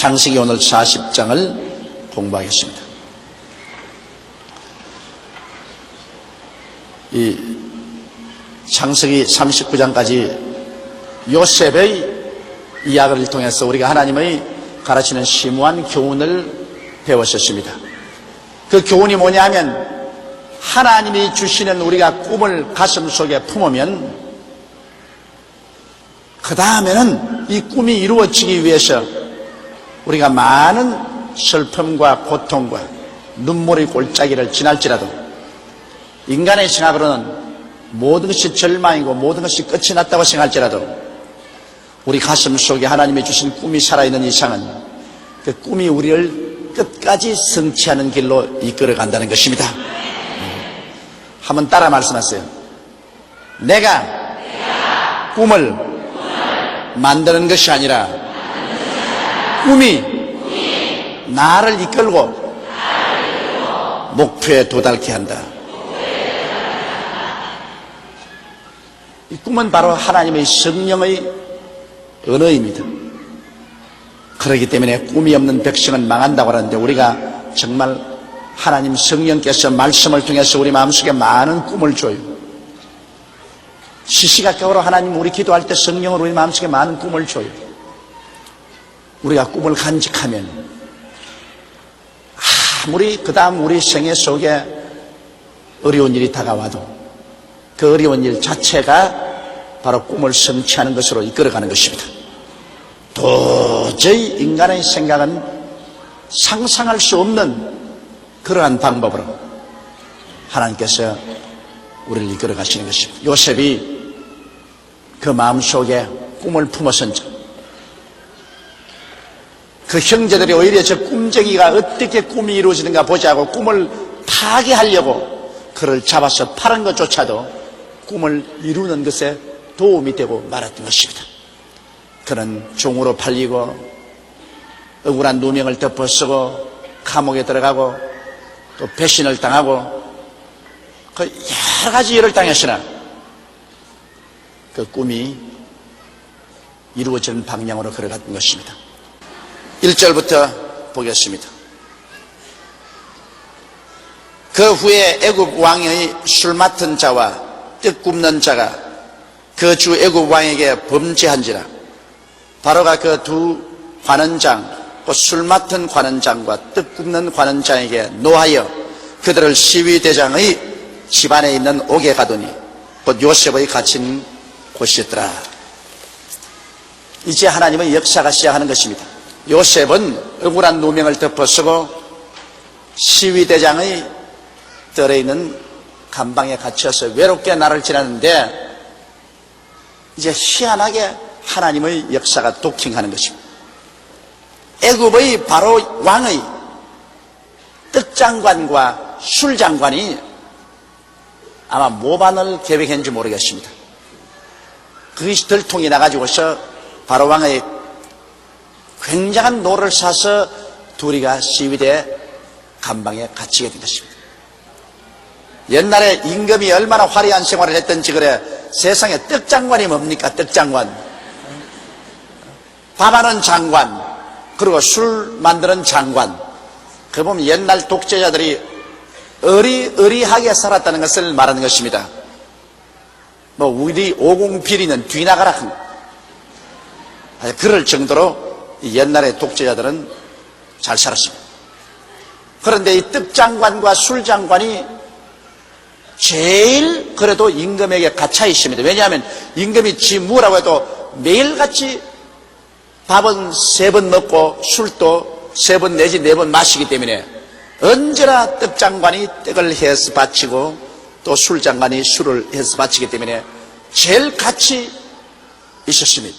창세기 오늘 40장을 공부하겠습니다. 이 창세기 39장까지 요셉의 이야기를 통해서 우리가 하나님의 가르치는 심오한 교훈을 배웠었습니다. 그 교훈이 뭐냐면 하나님이 주시는 우리가 꿈을 가슴 속에 품으면 그 다음에는 이 꿈이 이루어지기 위해서 우리가 많은 슬픔과 고통과 눈물의 골짜기를 지날지라도 인간의 생각으로는 모든 것이 절망이고 모든 것이 끝이 났다고 생각할지라도 우리 가슴 속에 하나님이 주신 꿈이 살아있는 이상은 그 꿈이 우리를 끝까지 성취하는 길로 이끌어 간다는 것입니다. 한번 따라 말씀하세요. 내가 꿈을 만드는 것이 아니라 꿈이 나를 이끌고 목표에 도달케 한다. 이 꿈은 바로 하나님의 성령의 언어입니다. 그렇기 때문에 꿈이 없는 백성은 망한다고 하는데 우리가 정말 하나님 성령께서 말씀을 통해서 우리 마음속에 많은 꿈을 줘요. 시시각각으로 하나님 우리 기도할 때 성령으로 우리 마음속에 많은 꿈을 줘요. 우리가 꿈을 간직하면 아무리 그 다음 우리 생애 속에 어려운 일이 다가와도 그 어려운 일 자체가 바로 꿈을 성취하는 것으로 이끌어가는 것입니다. 도저히 인간의 생각은 상상할 수 없는 그러한 방법으로 하나님께서 우리를 이끌어 가시는 것입니다. 요셉이 그 마음속에 꿈을 품었은지 그 형제들이 오히려 저 꿈쟁이가 어떻게 꿈이 이루어지는가 보자고 꿈을 파괴하려고 그를 잡아서 파는 것조차도 꿈을 이루는 것에 도움이 되고 말았던 것입니다. 그는 종으로 팔리고 억울한 누명을 덮어쓰고 감옥에 들어가고 또 배신을 당하고 그 여러 가지 일을 당했으나 그 꿈이 이루어지는 방향으로 걸어갔던 것입니다. 1절부터 보겠습니다. 그 후에 애굽 왕의 술 맡은 자와 뜻 굽는 자가 그 주 애굽 왕에게 범죄한지라. 바로가 그 두 관원장 또 술 맡은 관원장과 뜻 굽는 관원장에게 노하여 그들을 시위대장의 집안에 있는 옥에 가두니 곧 요셉의 갇힌 곳이었더라. 이제 하나님의 역사가 시작하는 것입니다. 요셉은 억울한 누명을 덮어쓰고 시위대장의 뜰에 있는 감방에 갇혀서 외롭게 날을 지났는데 이제 희한하게 하나님의 역사가 도킹하는 것입니다. 애굽의 바로 왕의 떡장관과 술장관이 아마 모반을 계획했는지 모르겠습니다. 그것이 들통이 나가지고서 바로 왕의 굉장한 노를 사서 둘이가 시위대 감방에 갇히게 된 것입니다. 옛날에 임금이 얼마나 화려한 생활을 했던지 그래. 세상에 떡장관이 뭡니까? 떡장관. 밥하는 장관, 그리고 술 만드는 장관. 그 보면 옛날 독재자들이 어리어리하게 살았다는 것을 말하는 것입니다. 뭐 우리 오공비리는 뒤나가라. 그럴 정도로 옛날의 독재자들은 잘 살았습니다. 그런데 이 떡장관과 술장관이 제일 그래도 임금에게 갇혀 있습니다. 왜냐하면 임금이 지 뭐라고 해도 매일같이 밥은 3번 먹고 술도 3번 내지 4번 마시기 때문에 언제나 떡장관이 떡을 해서 바치고 또 술장관이 술을 해서 바치기 때문에 제일 같이 있었습니다.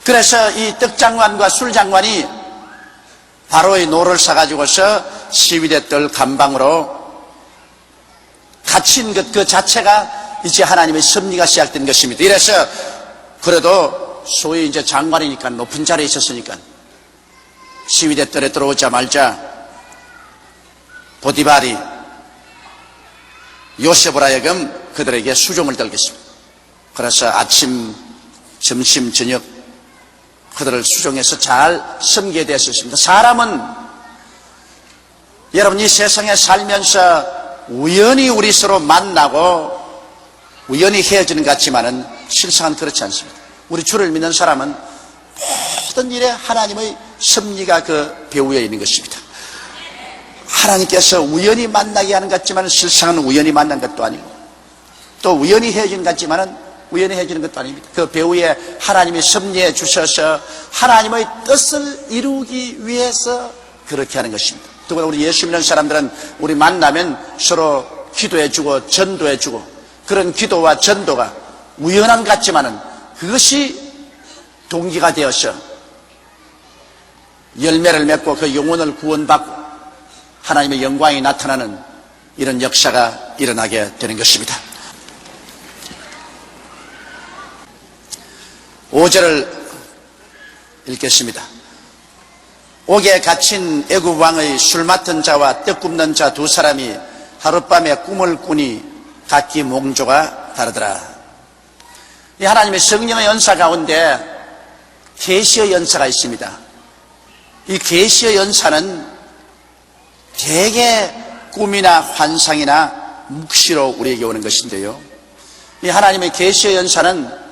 그래서 이 떡장관과 술장관이 바로의 노를 사가지고서 시위대 뜰 감방으로 갇힌 것 그 자체가 이제 하나님의 섭리가 시작된 것입니다. 이래서 그래도 소위 이제 장관이니까 높은 자리에 있었으니까 시위대 뜰에 들어오자마자 보디발이 요셉을 하여금 그들에게 수종을 들겠습니다. 그래서 아침 점심 저녁 그들을 수정해서 잘 섬기게 되었습니다. 사람은 여러분 이 세상에 살면서 우연히 우리 서로 만나고 우연히 헤어지는 것 같지만은 실상은 그렇지 않습니다. 우리 주를 믿는 사람은 모든 일에 하나님의 섭리가 그 배후에 있는 것입니다. 하나님께서 우연히 만나게 하는 것 같지만 실상은 우연히 만난 것도 아니고 또 우연히 헤어지는 것 같지만 우연히 헤어지는 것도 아닙니다. 그 배후에 하나님이 섭리해 주셔서 하나님의 뜻을 이루기 위해서 그렇게 하는 것입니다. 더구나 우리 예수 믿는 사람들은 우리 만나면 서로 기도해 주고 전도해 주고 그런 기도와 전도가 우연한 것 같지만은 그것이 동기가 되어서 열매를 맺고 그 영혼을 구원받고 하나님의 영광이 나타나는 이런 역사가 일어나게 되는 것입니다. 5절을 읽겠습니다. 옥에 갇힌 애굽 왕의 술 맡은 자와 떡 굽는 자 두 사람이 하룻밤에 꿈을 꾸니 각기 몽조가 다르더라. 이 하나님의 성령의 연사 가운데 계시의 연사가 있습니다. 이 계시의 연사는 대개 꿈이나 환상이나 묵시로 우리에게 오는 것인데요. 이 하나님의 계시의 연사는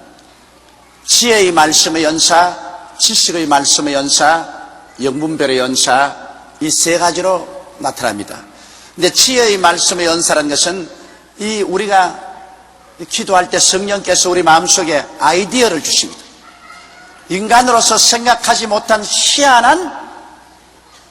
지혜의 말씀의 연사, 지식의 말씀의 연사, 영분별의 연사 이 세 가지로 나타납니다. 근데 지혜의 말씀의 연사라는 것은 이 우리가 기도할 때 성령께서 우리 마음속에 아이디어를 주십니다. 인간으로서 생각하지 못한 희한한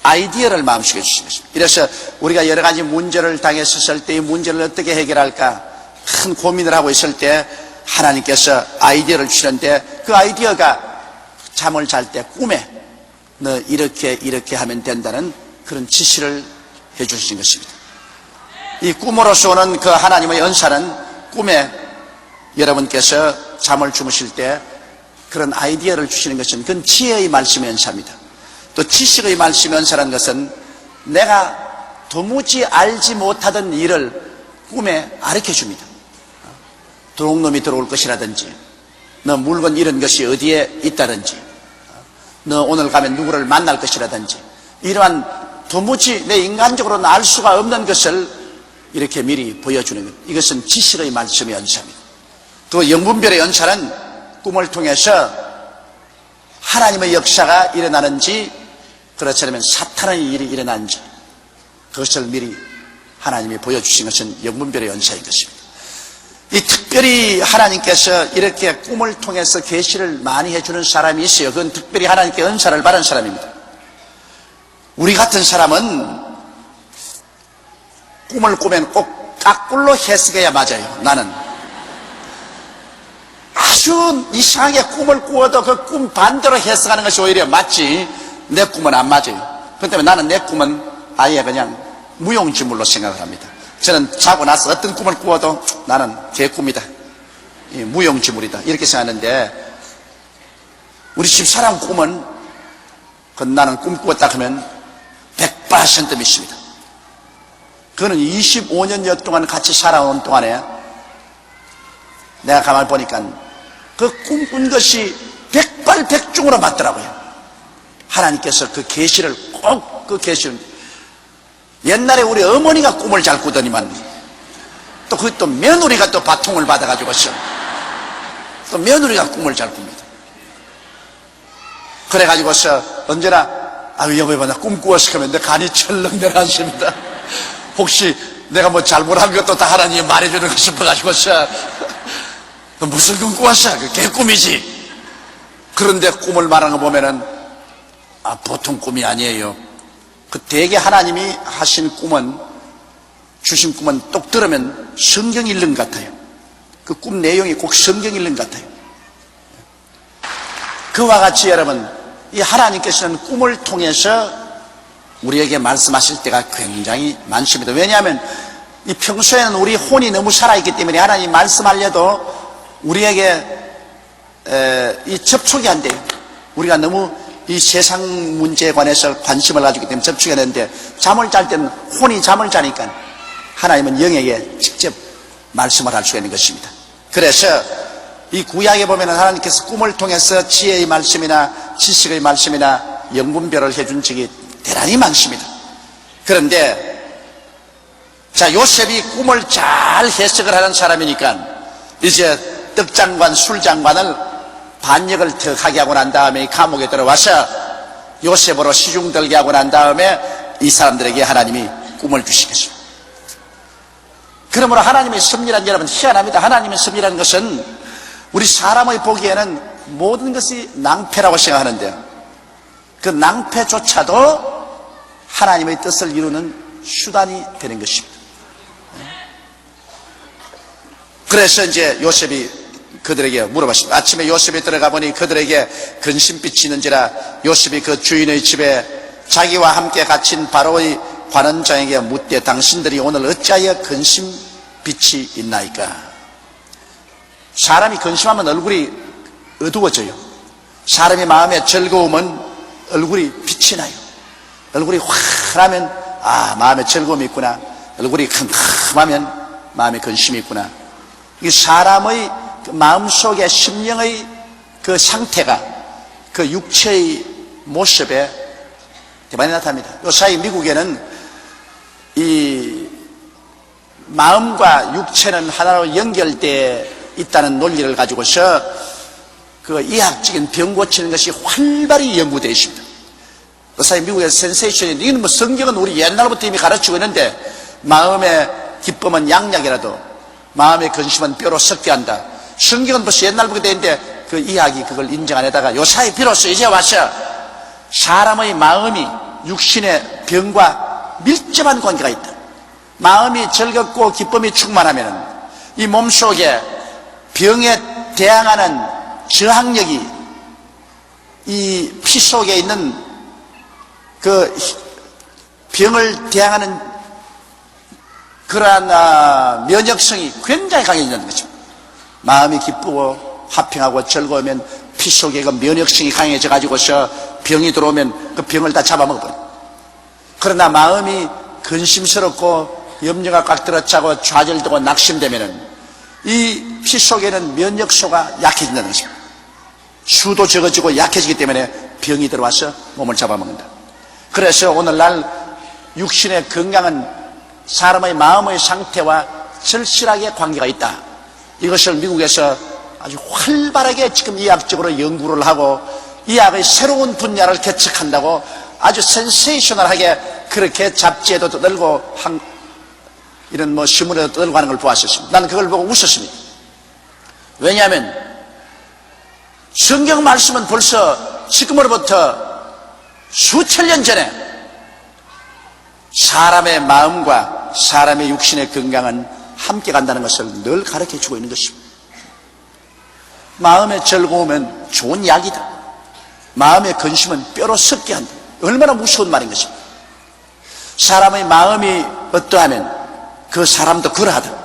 아이디어를 마음속에 주신 것입니다. 이래서 우리가 여러 가지 문제를 당했을 때 이 문제를 어떻게 해결할까 큰 고민을 하고 있을 때 하나님께서 아이디어를 주시는데 그 아이디어가 잠을 잘 때 꿈에 너 이렇게 하면 된다는 그런 지시를 해 주신 것입니다. 이 꿈으로서 오는 그 하나님의 연사는 꿈에 여러분께서 잠을 주무실 때 그런 아이디어를 주시는 것은 그건 지혜의 말씀의 연사입니다. 또 지식의 말씀의 연사라는 것은 내가 도무지 알지 못하던 일을 꿈에 가르쳐 줍니다. 도둑놈이 들어올 것이라든지 너 물건 잃은 것이 어디에 있다든지 너 오늘 가면 누구를 만날 것이라든지 이러한 도무지 내 인간적으로는 알 수가 없는 것을 이렇게 미리 보여주는 것. 이것은 지식의 말씀의 연사입니다. 또 영분별의 연사는 꿈을 통해서 하나님의 역사가 일어나는지 그렇지 않으면 사탄의 일이 일어나는지 그것을 미리 하나님이 보여주신 것은 영분별의 연사인 것입니다. 이 특별히 하나님께서 이렇게 꿈을 통해서 계시를 많이 해주는 사람이 있어요. 그건 특별히 하나님께 은사를 받은 사람입니다. 우리 같은 사람은 꿈을 꾸면 꼭 까꿀로 해석해야 맞아요. 나는 아주 이상하게 꿈을 꾸어도 그 꿈 반대로 해석하는 것이 오히려 맞지 내 꿈은 안 맞아요. 그렇기 때문에 나는 내 꿈은 아예 그냥 무용지물로 생각을 합니다. 저는 자고 나서 어떤 꿈을 꾸어도 나는 개꿈이다, 무용지물이다 이렇게 생각하는데 우리 집사람 꿈은 나는 꿈 꾸었다 하면 100% 믿습니다. 그는 25년여 동안 같이 살아온 동안에 내가 가만히 보니까 그 꿈꾼 것이 백발백중으로 맞더라고요. 하나님께서 그 계시를 꼭 그 계시를 옛날에 우리 어머니가 꿈을 잘 꾸더니만 또 그 또 며느리가 또 바통을 받아가지고서 또 며느리가 꿈을 잘 꿉니다. 그래가지고서 언제나 아유 여보 나 꿈 꾸었어 하면 내 간이 철렁 내려앉습니다. 혹시 내가 뭐 잘못한 것도 다 하나님이 말해주는 거 싶어가지고서 무슨 꿈 꾸었어? 그 개꿈이지. 그런데 꿈을 말하는 거 보면은 보통 꿈이 아니에요. 그 대개 하나님이 하신 꿈은 주신 꿈은 똑 들으면 성경 읽는 것 같아요. 그 꿈 내용이 꼭 성경 읽는 것 같아요. 그와 같이 여러분 이 하나님께서는 꿈을 통해서 우리에게 말씀하실 때가 굉장히 많습니다. 왜냐하면 이 평소에는 우리 혼이 너무 살아있기 때문에 하나님 말씀하려도 우리에게 이 접촉이 안 돼요. 우리가 너무 이 세상 문제에 관해서 관심을 가지기 때문에 접촉이 안 되는데 잠을 잘 때는 혼이 잠을 자니까 하나님은 영에게 직접 말씀을 할 수가 있는 것입니다. 그래서 이 구약에 보면은 하나님께서 꿈을 통해서 지혜의 말씀이나 지식의 말씀이나 영분별을 해준 적이 대단히 많습니다. 그런데 자, 요셉이 꿈을 잘 해석을 하는 사람이니까 이제 떡장관, 술장관을 반역을 더 하게 하고 난 다음에 감옥에 들어와서 요셉으로 시중들게 하고 난 다음에 이 사람들에게 하나님이 꿈을 주시겠습니다. 그러므로 하나님의 섭리란, 여러분 희한합니다. 하나님의 섭리라는 것은 우리 사람의 보기에는 모든 것이 낭패라고 생각하는데 그 낭패조차도 하나님의 뜻을 이루는 수단이 되는 것입니다. 그래서 이제 요셉이 그들에게 물어봤습니다. 아침에 요셉이 들어가 보니 그들에게 근심빛이 있는지라 요셉이 그 주인의 집에 자기와 함께 갇힌 바로의 관원장에게 묻되 당신들이 오늘 어찌하여 근심빛이 있나이까? 사람이 근심하면 얼굴이 어두워져요. 사람이 마음에 즐거우면 얼굴이 빛이 나요. 얼굴이 환하면 아, 마음에 즐거움이 있구나. 얼굴이 캄캄하면 마음에 근심이 있구나. 이 사람의 마음속의 심령의 그 상태가 그 육체의 모습에 많이 나타납니다. 요사이 미국에는 이 마음과 육체는 하나로 연결되어 있다는 논리를 가지고서 그 이학적인 병 고치는 것이 활발히 연구되어 있습니다. 요사이 미국의 센세이션이 이건 뭐 성경은 우리 옛날부터 이미 가르치고 있는데 마음의 기쁨은 양약이라도 마음의 근심은 뼈로 썩게 한다. 성경은 벌써 옛날부터 되어 있는데 그 이학이 그걸 인정 안 하다가 요사이 비로소 이제 와서 사람의 마음이 육신의 병과 밀접한 관계가 있다. 마음이 즐겁고 기쁨이 충만하면 이 몸속에 병에 대항하는 저항력이 이 피 속에 있는 그 병을 대항하는 그러한 면역성이 굉장히 강해진다는 거죠. 마음이 기쁘고 화평하고 즐거우면 피 속에 그 면역성이 강해져 가지고서 병이 들어오면 그 병을 다 잡아먹어버려요. 그러나 마음이 근심스럽고 염려가 꽉 들어차고 좌절되고 낙심되면은 이 피 속에는 면역소가 약해진다는 것입니다. 수도 적어지고 약해지기 때문에 병이 들어와서 몸을 잡아먹는다. 그래서 오늘날 육신의 건강은 사람의 마음의 상태와 절실하게 관계가 있다. 이것을 미국에서 아주 활발하게 지금 이학적으로 연구를 하고 이학의 새로운 분야를 개척한다고 아주 센세이셔널하게 그렇게 잡지에도 떠들고 이런 뭐 신문에도 떠들고 하는 걸 보았었습니다. 나는 그걸 보고 웃었습니다. 왜냐하면 성경 말씀은 벌써 지금으로부터 수천 년 전에 사람의 마음과 사람의 육신의 건강은 함께 간다는 것을 늘 가르쳐주고 있는 것입니다. 마음의 즐거움은 좋은 약이다. 마음의 근심은 뼈로 썩게 한다. 얼마나 무서운 말인 것입니다. 사람의 마음이 어떠하면 그 사람도 그러하다.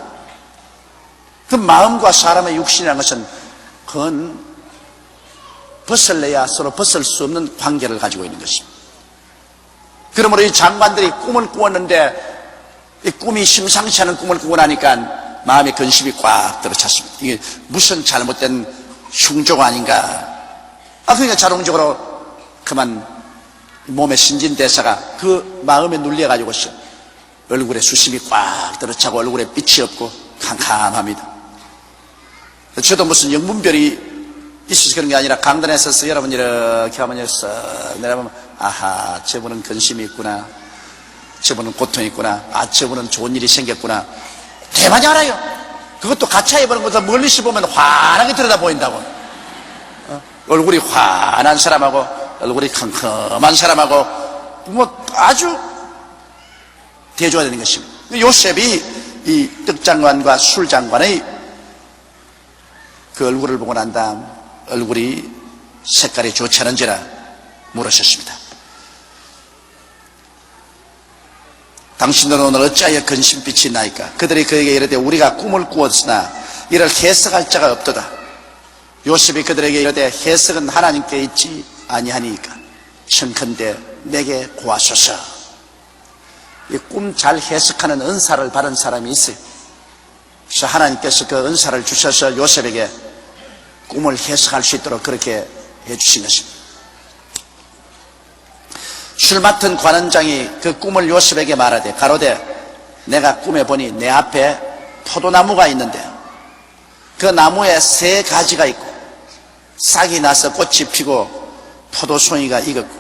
그 마음과 사람의 육신이라는 것은 그건 벗을래야 서로 벗을 수 없는 관계를 가지고 있는 것입니다. 그러므로 이 장관들이 꿈을 꾸었는데 이 꿈이 심상치 않은 꿈을 꾸고 나니까 마음의 근심이 꽉 들어찼습니다. 이게 무슨 잘못된 흉조가 아닌가. 그러니까 자동적으로 그만 몸의 신진대사가 그 마음에 눌려가지고서 얼굴에 수심이 꽉 들어차고 얼굴에 빛이 없고 캄캄합니다. 저도 무슨 영분별이 있어서 그런 게 아니라 강단에 서서 여러분 이렇게 하면 내려보면 아하, 저분은 근심이 있구나, 저분은 고통이 있구나, 저분은 좋은 일이 생겼구나 대만이 알아요. 그것도 가차해 보는 것보다 멀리서 보면 환하게 들여다 보인다고. 얼굴이 환한 사람하고 얼굴이 캄캄한 사람하고 뭐 아주 대조가 되는 것입니다. 요셉이 이 떡장관과 술장관의 그 얼굴을 보고 난 다음 얼굴이 색깔이 좋지 않은지라 물으셨습니다. 당신들은 오늘 어찌하여 근심빛이 나이까? 그들이 그에게 이르되 우리가 꿈을 꾸었으나 이를 해석할 자가 없도다. 요셉이 그들에게 이르되 해석은 하나님께 있지 아니하니까 청컨대 내게 고하소서. 이 꿈 잘 해석하는 은사를 받은 사람이 있어요. 그래서 하나님께서 그 은사를 주셔서 요셉에게 꿈을 해석할 수 있도록 그렇게 해주신 것입니다. 술 맡은 관원장이 그 꿈을 요셉에게 말하되 가로되 내가 꿈에 보니 내 앞에 포도나무가 있는데 그 나무에 3가지가 있고 싹이 나서 꽃이 피고 포도송이가 익었고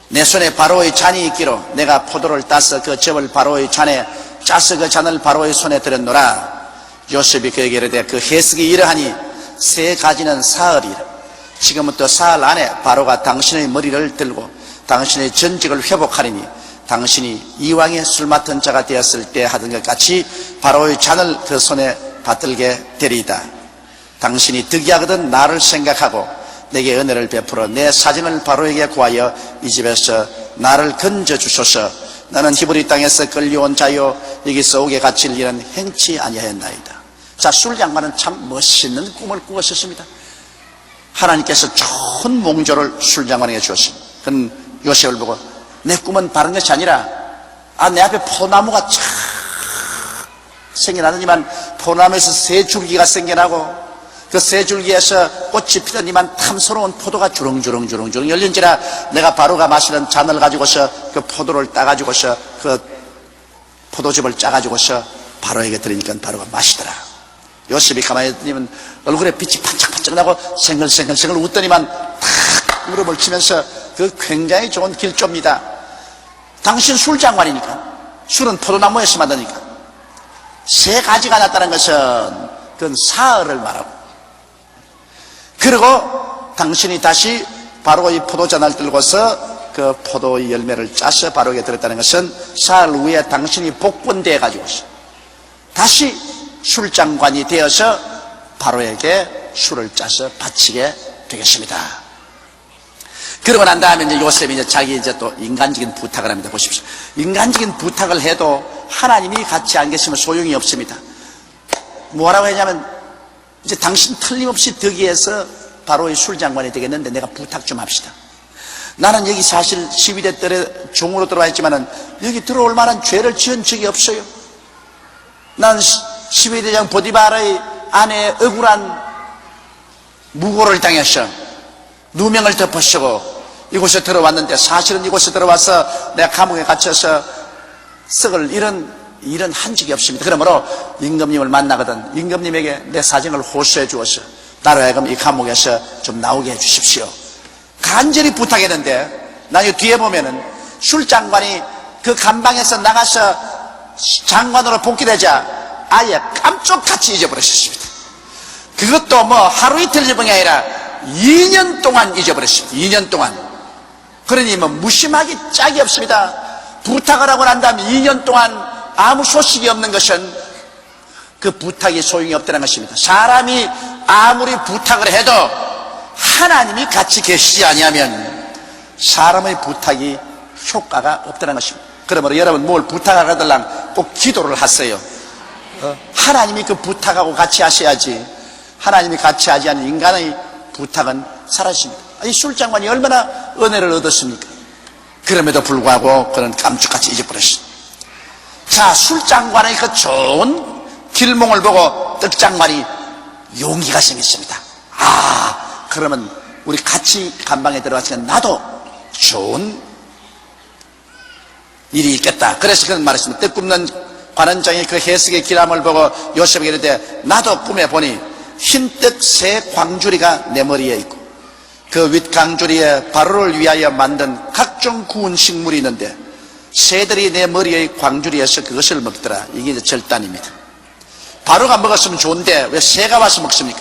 내 손에 바로의 잔이 있기로 내가 포도를 따서 그 즙을 바로의 잔에 짜서 그 잔을 바로의 손에 들었노라. 요셉이 그에게 이르되 그 해석이 이러하니 3가지는 사흘이라. 지금부터 사흘 안에 바로가 당신의 머리를 들고 당신의 전직을 회복하리니 당신이 이왕의 술 맡은 자가 되었을 때 하던 것 같이 바로의 잔을 그 손에 받들게 되리이다. 당신이 득이하거든 나를 생각하고 내게 은혜를 베풀어 내 사정을 바로에게 구하여 이 집에서 나를 건져주소서. 나는 히브리 땅에서 끌려온 자요 여기서 옥에 갇힐 일은 행치 아니하였나이다. 자, 술장관은 참 멋있는 꿈을 꾸었습니다. 하나님께서 좋은 몽조를 술장관에게 주었습니다. 그는 요셉을 보고 내 꿈은 바른 것이 아니라 내 앞에 포도나무가 쫙 생겨나더니만 포도나무에서 3줄기가 생겨나고 그 3줄기에서 꽃이 피더니만 탐스러운 포도가 주렁주렁 열린지라 내가 바로가 마시는 잔을 가지고서 그 포도를 따가지고서 그 포도즙을 짜가지고서 바로에게 드리니까 바로가 마시더라. 요셉이 가만히 있더니만 얼굴에 빛이 반짝반짝 나고 생글생글 웃더니만 탁 무릎을 치면서 그 굉장히 좋은 길조입니다. 당신 술장관이니까 술은 포도나무에서 만드니까 3가지가 났다는 것은 그건 사흘을 말하고 그리고 당신이 다시 바로의 포도잔을 들고서 그 포도의 열매를 짜서 바로에게 들었다는 것은 사흘 후에 당신이 복권되어 가지고서 다시 술장관이 되어서 바로에게 술을 짜서 바치게 되겠습니다. 그러고 난 다음에 이제 요셉이 이제 자기 이제 또 인간적인 부탁을 합니다. 보십시오. 인간적인 부탁을 해도 하나님이 같이 안 계시면 소용이 없습니다. 뭐라고 했냐면 이제 당신 틀림없이 득이해서 바로의 술장관이 되겠는데 내가 부탁 좀 합시다. 나는 여기 사실 12대 때 종으로 들어와 있지만은 여기 들어올 만한 죄를 지은 적이 없어요. 난 12대장 보디발의 아내의 억울한 무고를 당했어. 누명을 덮으시고 이곳에 들어왔는데 사실은 이곳에 들어와서 내가 감옥에 갇혀서 썩을 일은 한 적이 없습니다. 그러므로 임금님을 만나거든 임금님에게 내 사정을 호소해 주어서 나로 하여금 이 감옥에서 좀 나오게 해 주십시오. 간절히 부탁했는데 나중에 뒤에 보면은 술장관이 그 감방에서 나가서 장관으로 복귀되자 아예 깜짝같이 잊어버렸습니다. 그것도 뭐 하루 이틀 잊어버린 게 아니라 2년 동안 잊어버렸습니다. 2년 동안. 그러니 뭐 무심하기 짝이 없습니다. 부탁을 하고 난 다음 2년 동안 아무 소식이 없는 것은 그 부탁이 소용이 없다는 것입니다. 사람이 아무리 부탁을 해도 하나님이 같이 계시지 아니하면 사람의 부탁이 효과가 없다는 것입니다. 그러므로 여러분 뭘 부탁하달랑 꼭 기도를 하세요. 하나님이 그 부탁하고 같이 하셔야지 하나님이 같이 하지 않은 인간의 부탁은 사라집니다. 이 술장관이 얼마나 은혜를 얻었습니까? 그럼에도 불구하고 그는 깜짝같이 잊어버렸습니다. 자, 술장관의 그 좋은 길몽을 보고 떡장관이 용기가 생겼습니다. 그러면 우리 같이 감방에 들어갔으니까 나도 좋은 일이 있겠다. 그래서 그는 말했습니다. 떡 굽는 관원장이 그 해석의 기람을 보고 요셉에게 이르되 나도 꿈에 보니 흰떡 3광주리가 내 머리에 있고 그 윗광주리에 바로를 위하여 만든 각종 구운 식물이 있는데 새들이 내 머리의 광주리에서 그것을 먹더라. 이게 이제 절단입니다. 바로가 먹었으면 좋은데 왜 새가 와서 먹습니까?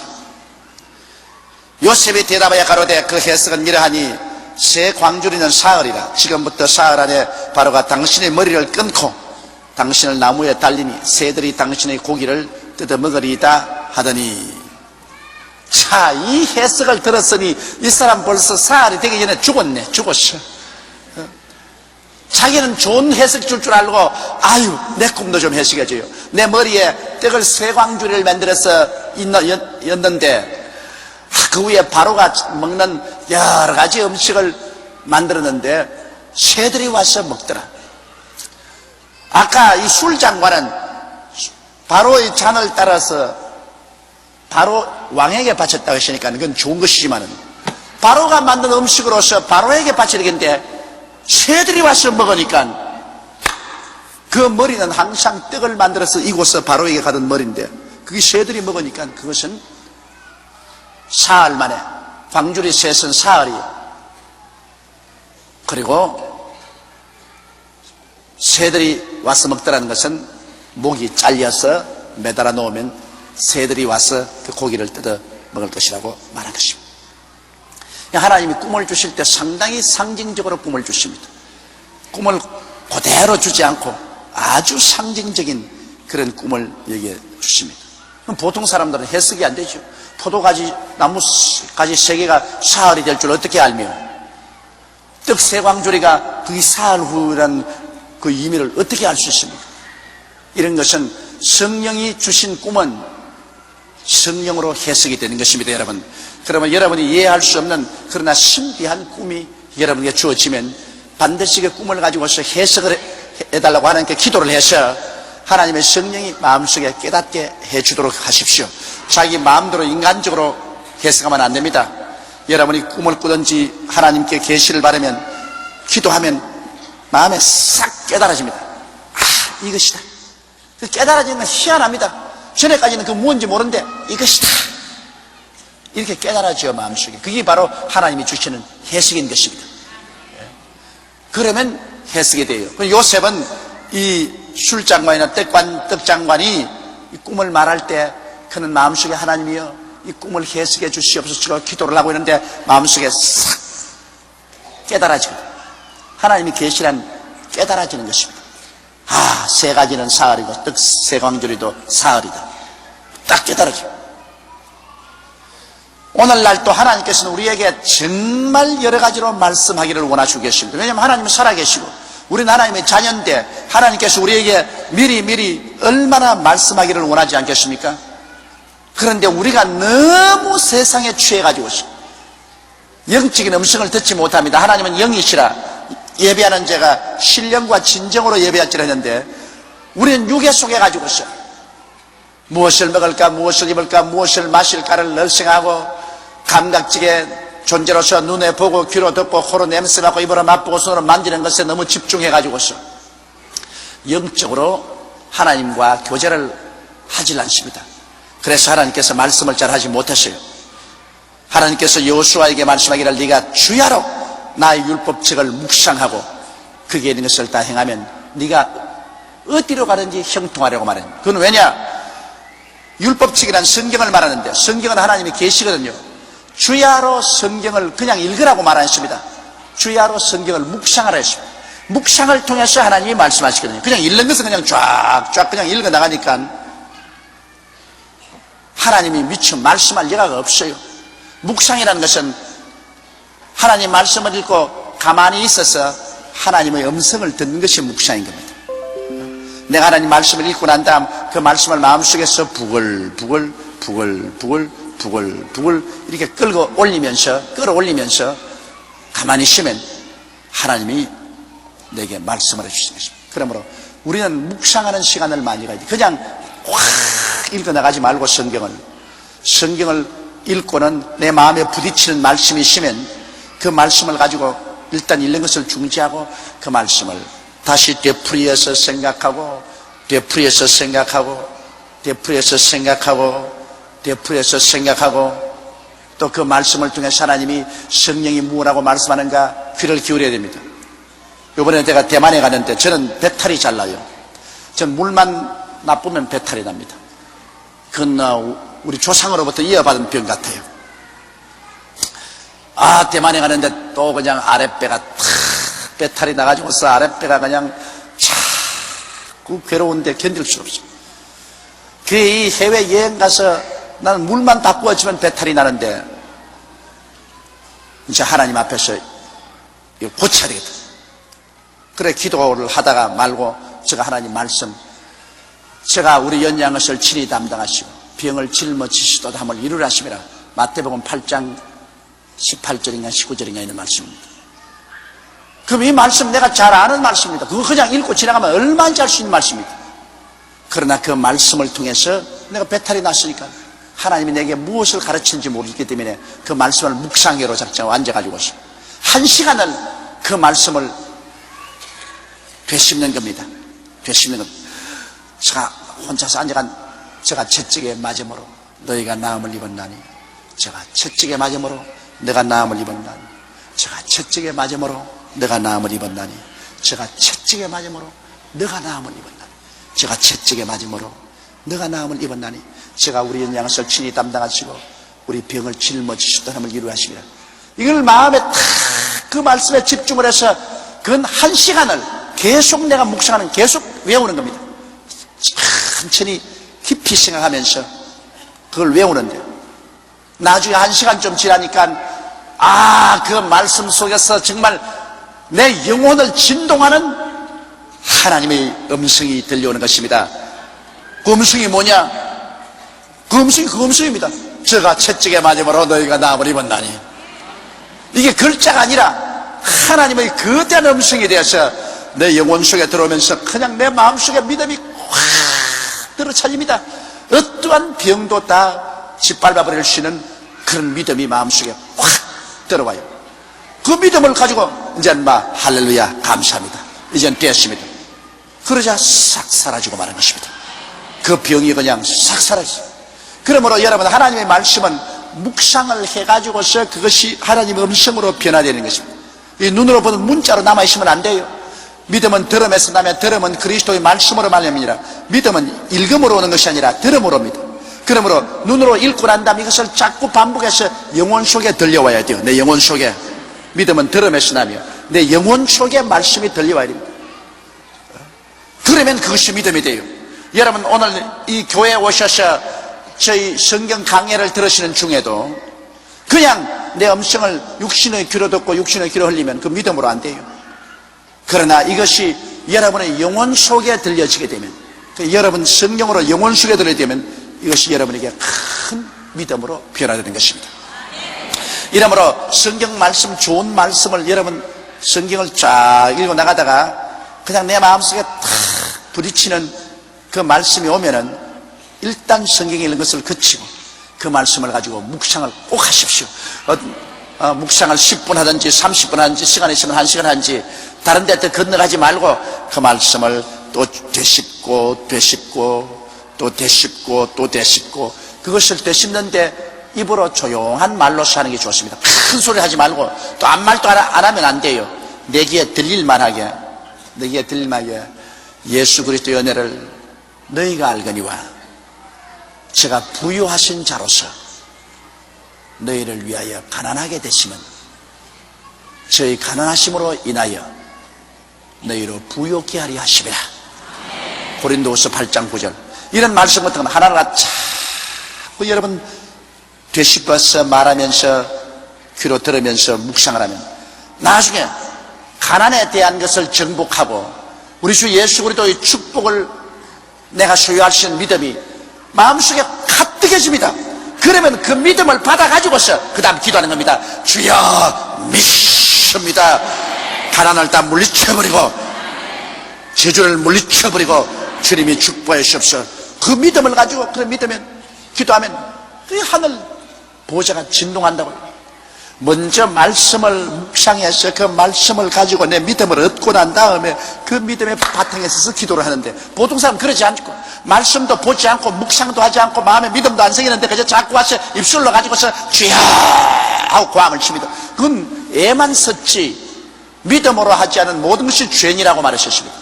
요셉이 대답하여 가로되 그 해석은 이러하니 새 광주리는 사흘이라. 지금부터 사흘 안에 바로가 당신의 머리를 끊고 당신을 나무에 달리니 새들이 당신의 고기를 뜯어 먹으리이다 하더니, 자, 이 해석을 들었으니 이 사람 벌써 사흘이 되기 전에 죽었어. 자기는 좋은 해석 줄 알고 내 꿈도 좀 해석해줘요. 내 머리에 떡을 3광주리를 만들어서 였는데 그 위에 바로가 먹는 여러 가지 음식을 만들었는데 새들이 와서 먹더라. 아까 이 술장관은 바로의 잔을 따라서 바로 왕에게 바쳤다고 했으니까 그건 좋은 것이지만은, 바로가 만든 음식으로서 바로에게 바쳐야 되겠는데 새들이 와서 먹으니까 그 머리는 항상 떡을 만들어서 이곳서 바로에게 가던 머리인데 그게 새들이 먹으니까 그것은 사흘 만에, 광주리 셋은 사흘이에요. 그리고 새들이 와서 먹더라는 것은 목이 잘려서 매달아 놓으면 새들이 와서 그 고기를 뜯어 먹을 것이라고 말한 것입니다. 하나님이 꿈을 주실 때 상당히 상징적으로 꿈을 주십니다. 꿈을 그대로 주지 않고 아주 상징적인 그런 꿈을 얘기해 주십니다. 그럼 보통 사람들은 해석이 안 되죠. 포도가지, 나무가지 3개가 사흘이 될 줄 어떻게 알며 떡 3광조리가 그게 사흘 후라는 그 의미를 어떻게 알 수 있습니까? 이런 것은 성령이 주신 꿈은 성령으로 해석이 되는 것입니다, 여러분. 그러면 여러분이 이해할 수 없는 그러나 신비한 꿈이 여러분에게 주어지면 반드시 그 꿈을 가지고서 해석을 해달라고 하나님께 기도를 해서 하나님의 성령이 마음속에 깨닫게 해주도록 하십시오. 자기 마음대로 인간적으로 해석하면 안 됩니다. 여러분이 꿈을 꾸든지 하나님께 계시를 바라면 기도하면 마음에 싹 깨달아집니다. 아, 이것이다. 그 깨달아지는 건 희한합니다. 전에까지는 그 무엇인지 모르는데 이것이다. 이렇게 깨달아져요, 마음속에. 그게 바로 하나님이 주시는 해석인 것입니다. 그러면 해석이 돼요. 요셉은 이 술장관이나 떡장관이 이 꿈을 말할 때 그는 마음속에 하나님이여 이 꿈을 해석해 주시옵소서 기도를 하고 있는데 마음속에 싹 깨달아지거든요. 하나님이 계시란 깨달아지는 것입니다. 아, 3가지는 사흘이고 떡 3광조리도 사흘이다. 딱 깨달아져. 오늘날 또 하나님께서는 우리에게 정말 여러 가지로 말씀하기를 원하시고 계십니다. 왜냐하면 하나님은 살아계시고 우리는 하나님의 자녀인데 하나님께서 우리에게 미리 얼마나 말씀하기를 원하지 않겠습니까? 그런데 우리가 너무 세상에 취해가지고 영적인 음성을 듣지 못합니다. 하나님은 영이시라 예배하는 자가 신령과 진정으로 예배할지라 했는데 우리는 육에 속해가지고서 무엇을 먹을까, 무엇을 입을까, 무엇을 마실까를 늘 생각하고 감각적인 존재로서 눈에 보고 귀로 듣고 코로 냄새 맡고 입으로 맛보고 손으로 만지는 것에 너무 집중해가지고서 영적으로 하나님과 교제를 하질 않습니다. 그래서 하나님께서 말씀을 잘 하지 못하셔요. 하나님께서 여호수아에게 말씀하기를 네가 주야로 나의 율법책을 묵상하고 거기에 있는 것을 다 행하면 네가 어디로 가든지 형통하려고 말합니다. 그건 왜냐? 율법책이란 성경을 말하는데 성경은 하나님이 계시거든요. 주야로 성경을 그냥 읽으라고 말하셨습니다. 주야로 성경을 묵상하라 했습니다. 묵상을 통해서 하나님이 말씀하시거든요. 그냥 읽는 것은 그냥 쫙쫙 그냥 읽어 나가니까 하나님이 미처 말씀할 여가가 없어요. 묵상이라는 것은 하나님 말씀을 읽고 가만히 있어서 하나님의 음성을 듣는 것이 묵상인 겁니다. 내가 하나님 말씀을 읽고 난 다음 그 말씀을 마음속에서 부글부글 이렇게 끌어올리면서 가만히 쉬면 하나님이 내게 말씀을 해주시는 것입니다. 그러므로 우리는 묵상하는 시간을 많이 가야지. 그냥 확 읽어 나가지 말고 성경을 읽고는 내 마음에 부딪히는 말씀이 있으면 그 말씀을 가지고 일단 읽는 것을 중지하고 그 말씀을 다시 되풀이해서 생각하고 또 그 말씀을 통해서 하나님이 성령이 무엇하고 말씀하는가 귀를 기울여야 됩니다. 이번에 제가 대만에 갔는데 저는 배탈이 잘 나요. 전 물만 나쁘면 배탈이 납니다. 그건 우리 조상으로부터 이어받은 병 같아요. 아, 대만에 가는데 또 그냥 아랫배가 탁 배탈이 나가지고서 아랫배가 그냥 자꾸 괴로운데 견딜 수 없어. 그 이 해외 여행 가서 나는 물만 다 부어지면 배탈이 나는데 이제 하나님 앞에서 이거 고쳐야 되겠다. 그래 기도를 하다가 말고 제가 하나님 말씀, 제가 우리 연양것을 친히 담당하시고 병을 짊어지시도다 함을 이루라 하심이라. 마태복음 8장 18절인가 19절인가 있는 말씀입니다. 그럼 이 말씀 내가 잘 아는 말씀입니다. 그거 그냥 읽고 지나가면 얼마나 잘 수 있는 말씀입니다. 그러나 그 말씀을 통해서 내가 배탈이 났으니까 하나님이 내게 무엇을 가르치는지 모르기 때문에 그 말씀을 묵상해로 작정하고 앉아가지고서 1시간을 그 말씀을 되씹는 겁니다. 되씹는 겁니다. 제가 혼자서 앉아간 제가 채찍에 맞음으로 너희가 나음을 입었나니, 제가 채찍에 맞음으로 내가 나음을 입었나니, 제가 채찍에 맞음으로 내가 나음을 입었나니, 제가 채찍에 맞음으로 내가 나음을 입었나니, 제가 채찍에 맞음으로 내가 나음을 입었나니, 제가 우리 연양을 친히 담당하시고 우리 병을 짊어지셨던 하나님을 이루하시리라. 이걸 마음에 탁 그 말씀에 집중을 해서 그 1시간을 계속 내가 묵상하는, 계속 외우는 겁니다. 천천히 깊이 생각하면서 그걸 외우는데, 나중에 1시간 좀 지나니까 그 말씀 속에서 정말 내 영혼을 진동하는 하나님의 음성이 들려오는 것입니다. 그 음성이 뭐냐? 그 음성입니다. 제가 채찍에 맞음으로 너희가 나음을 입었나니. 이게 글자가 아니라 하나님의 거대한 음성이 되어서 내 영혼 속에 들어오면서 그냥 내 마음속에 믿음이 확 들어차집니다. 어떠한 병도 다 짓밟아버릴 수 있는 그런 믿음이 마음속에 확 들어와요. 그 믿음을 가지고 이제는 할렐루야 감사합니다, 이제는 됐습니다. 그러자 싹 사라지고 마는 것입니다. 그 병이 그냥 싹 사라졌어요. 그러므로 여러분, 하나님의 말씀은 묵상을 해가지고서 그것이 하나님의 음성으로 변화되는 것입니다. 이 눈으로 보는 문자로 남아있으면 안 돼요. 믿음은 들음에서 나면, 들음은 그리스도의 말씀으로 말미암아. 믿음은 읽음으로 오는 것이 아니라 들음으로 옵니다. 그러므로 눈으로 읽고 난 다음에 이것을 자꾸 반복해서 영혼 속에 들려와야 돼요. 내 영혼 속에. 믿음은 들음에서 나며 내 영혼 속에 말씀이 들려와야 됩니다. 그러면 그것이 믿음이 돼요. 여러분, 오늘 이 교회에 오셔서 저희 성경 강해를 들으시는 중에도 그냥 내 음성을 육신의 귀로 듣고 육신의 귀로 흘리면 그 믿음으로 안 돼요. 그러나 이것이 여러분의 영혼 속에 들려지게 되면, 여러분 성경으로 영혼 속에 들려지면 이것이 여러분에게 큰 믿음으로 변화되는 것입니다. 이러므로 성경 말씀, 좋은 말씀을 여러분 성경을 쫙 읽고 나가다가 그냥 내 마음속에 탁 부딪히는 그 말씀이 오면은 일단 성경에 있는 것을 그치고 그 말씀을 가지고 묵상을 꼭 하십시오. 묵상을 10분 하든지 30분 하든지, 시간이 있으면 1시간 하든지 다른 데 건너가지 말고 그 말씀을 또 되씹고 되씹고 또 되씹고 또 되씹고, 그것을 되씹는데 입으로 조용한 말로서 하는 게 좋습니다. 큰 소리 하지 말고, 또 아무 말도 안 하면 안 돼요. 내 귀에 들릴만하게, 내 귀에 들릴만하게 예수 그리스도의 은혜를 너희가 알거니와 제가 부유하신 자로서 너희를 위하여 가난하게 되시면 저희 가난하심으로 인하여 너희로 부유케 하려 하시리라. 고린도후서 8장 9절. 이런 말씀 같은 건 하나하나 자꾸 여러분 되씹어서 말하면서 귀로 들으면서 묵상을 하면 나중에 가난에 대한 것을 정복하고 우리 주 예수 그리스도의 축복을 내가 소유할 수 있는 믿음이 마음속에 가득해집니다. 그러면 그 믿음을 받아가지고서 그 다음 기도하는 겁니다. 주여 믿습니다. 가난을 다 물리쳐버리고 저주를 물리쳐버리고 주님이 축복해 주옵소서. 그 믿음을 가지고, 그 믿으면 기도하면 그 하늘 보좌가 진동한다고요. 먼저 말씀을 묵상해서 그 말씀을 가지고 내 믿음을 얻고 난 다음에 그 믿음의 바탕에 서서 기도를 하는데, 보통 사람은 그러지 않고 말씀도 보지 않고 묵상도 하지 않고 마음에 믿음도 안 생기는데 그저 자꾸 와서 입술로 가지고서 주야 하고 고함을 칩니다. 그건 애만 섰지 믿음으로 하지 않은 모든 것이 죄인이라고 말하셨습니다.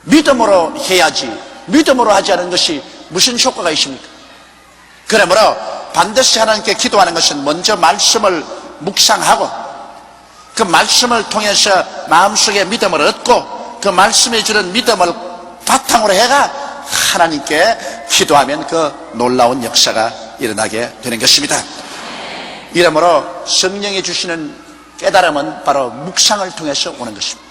믿음으로 해야지 믿음으로 하지 않은 것이 무슨 효과가 있습니까? 그러므로 반드시 하나님께 기도하는 것은 먼저 말씀을 묵상하고 그 말씀을 통해서 마음속에 믿음을 얻고 그 말씀이 주는 믿음을 바탕으로 해가 하나님께 기도하면 그 놀라운 역사가 일어나게 되는 것입니다. 이러므로 성령이 주시는 깨달음은 바로 묵상을 통해서 오는 것입니다.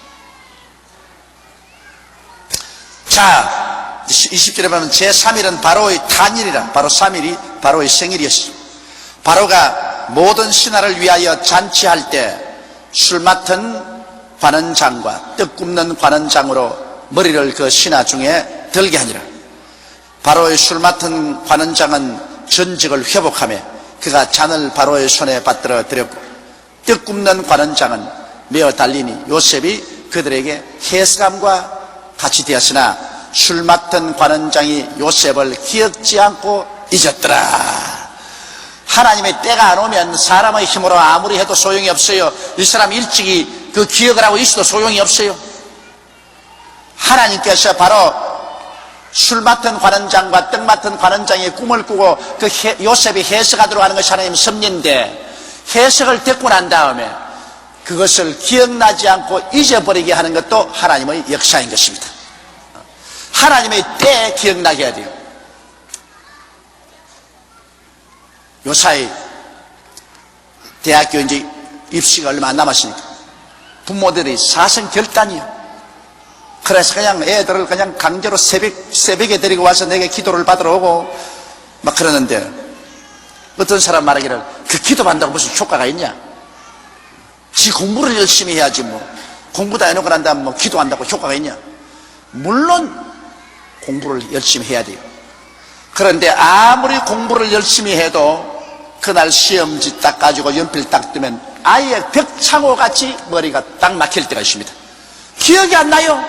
자, 20절에 보면 제3일은 바로의 탄일이라, 바로 3일이 바로의 생일이었습니다. 바로가 모든 신하를 위하여 잔치할 때 술 맡은 관원장과 떡 굽는 관원장으로 머리를 그 신하 중에 들게 하니라. 바로의 술 맡은 관원장은 전직을 회복하며 그가 잔을 바로의 손에 받들어 드렸고 떡 굽는 관원장은 메어 달리니 요셉이 그들에게 해석함과 같이 되었으나 술 맡은 관원장이 요셉을 기억지 않고 잊었더라. 하나님의 때가 안 오면 사람의 힘으로 아무리 해도 소용이 없어요. 이 사람 일찍이 그 기억을 하고 있어도 소용이 없어요. 하나님께서 바로 술 맡은 관원장과 떡 맡은 관원장의 꿈을 꾸고 그 요셉이 해석하도록 하는 것이 하나님 섭리인데, 해석을 듣고 난 다음에 그것을 기억나지 않고 잊어버리게 하는 것도 하나님의 역사인 것입니다. 하나님의 때에 기억나게 해야 돼요. 요사이 대학교 이제 입시가 얼마 안 남았으니까 부모들이 사성결단이요. 그래서 그냥 애들을 그냥 강제로 새벽에 데리고 와서 내게 기도를 받으러 오고 막 그러는데, 어떤 사람 말하기를 그 기도받는다고 무슨 효과가 있냐? 지 공부를 열심히 해야지 뭐 공부 다 해놓고 난 다음 뭐 기도한다고 효과가 있냐? 물론 공부를 열심히 해야 돼요. 그런데 아무리 공부를 열심히 해도 그날 시험지 딱 가지고 연필 딱 뜨면 아예 벽창호 같이 머리가 딱 막힐 때가 있습니다. 기억이 안 나요.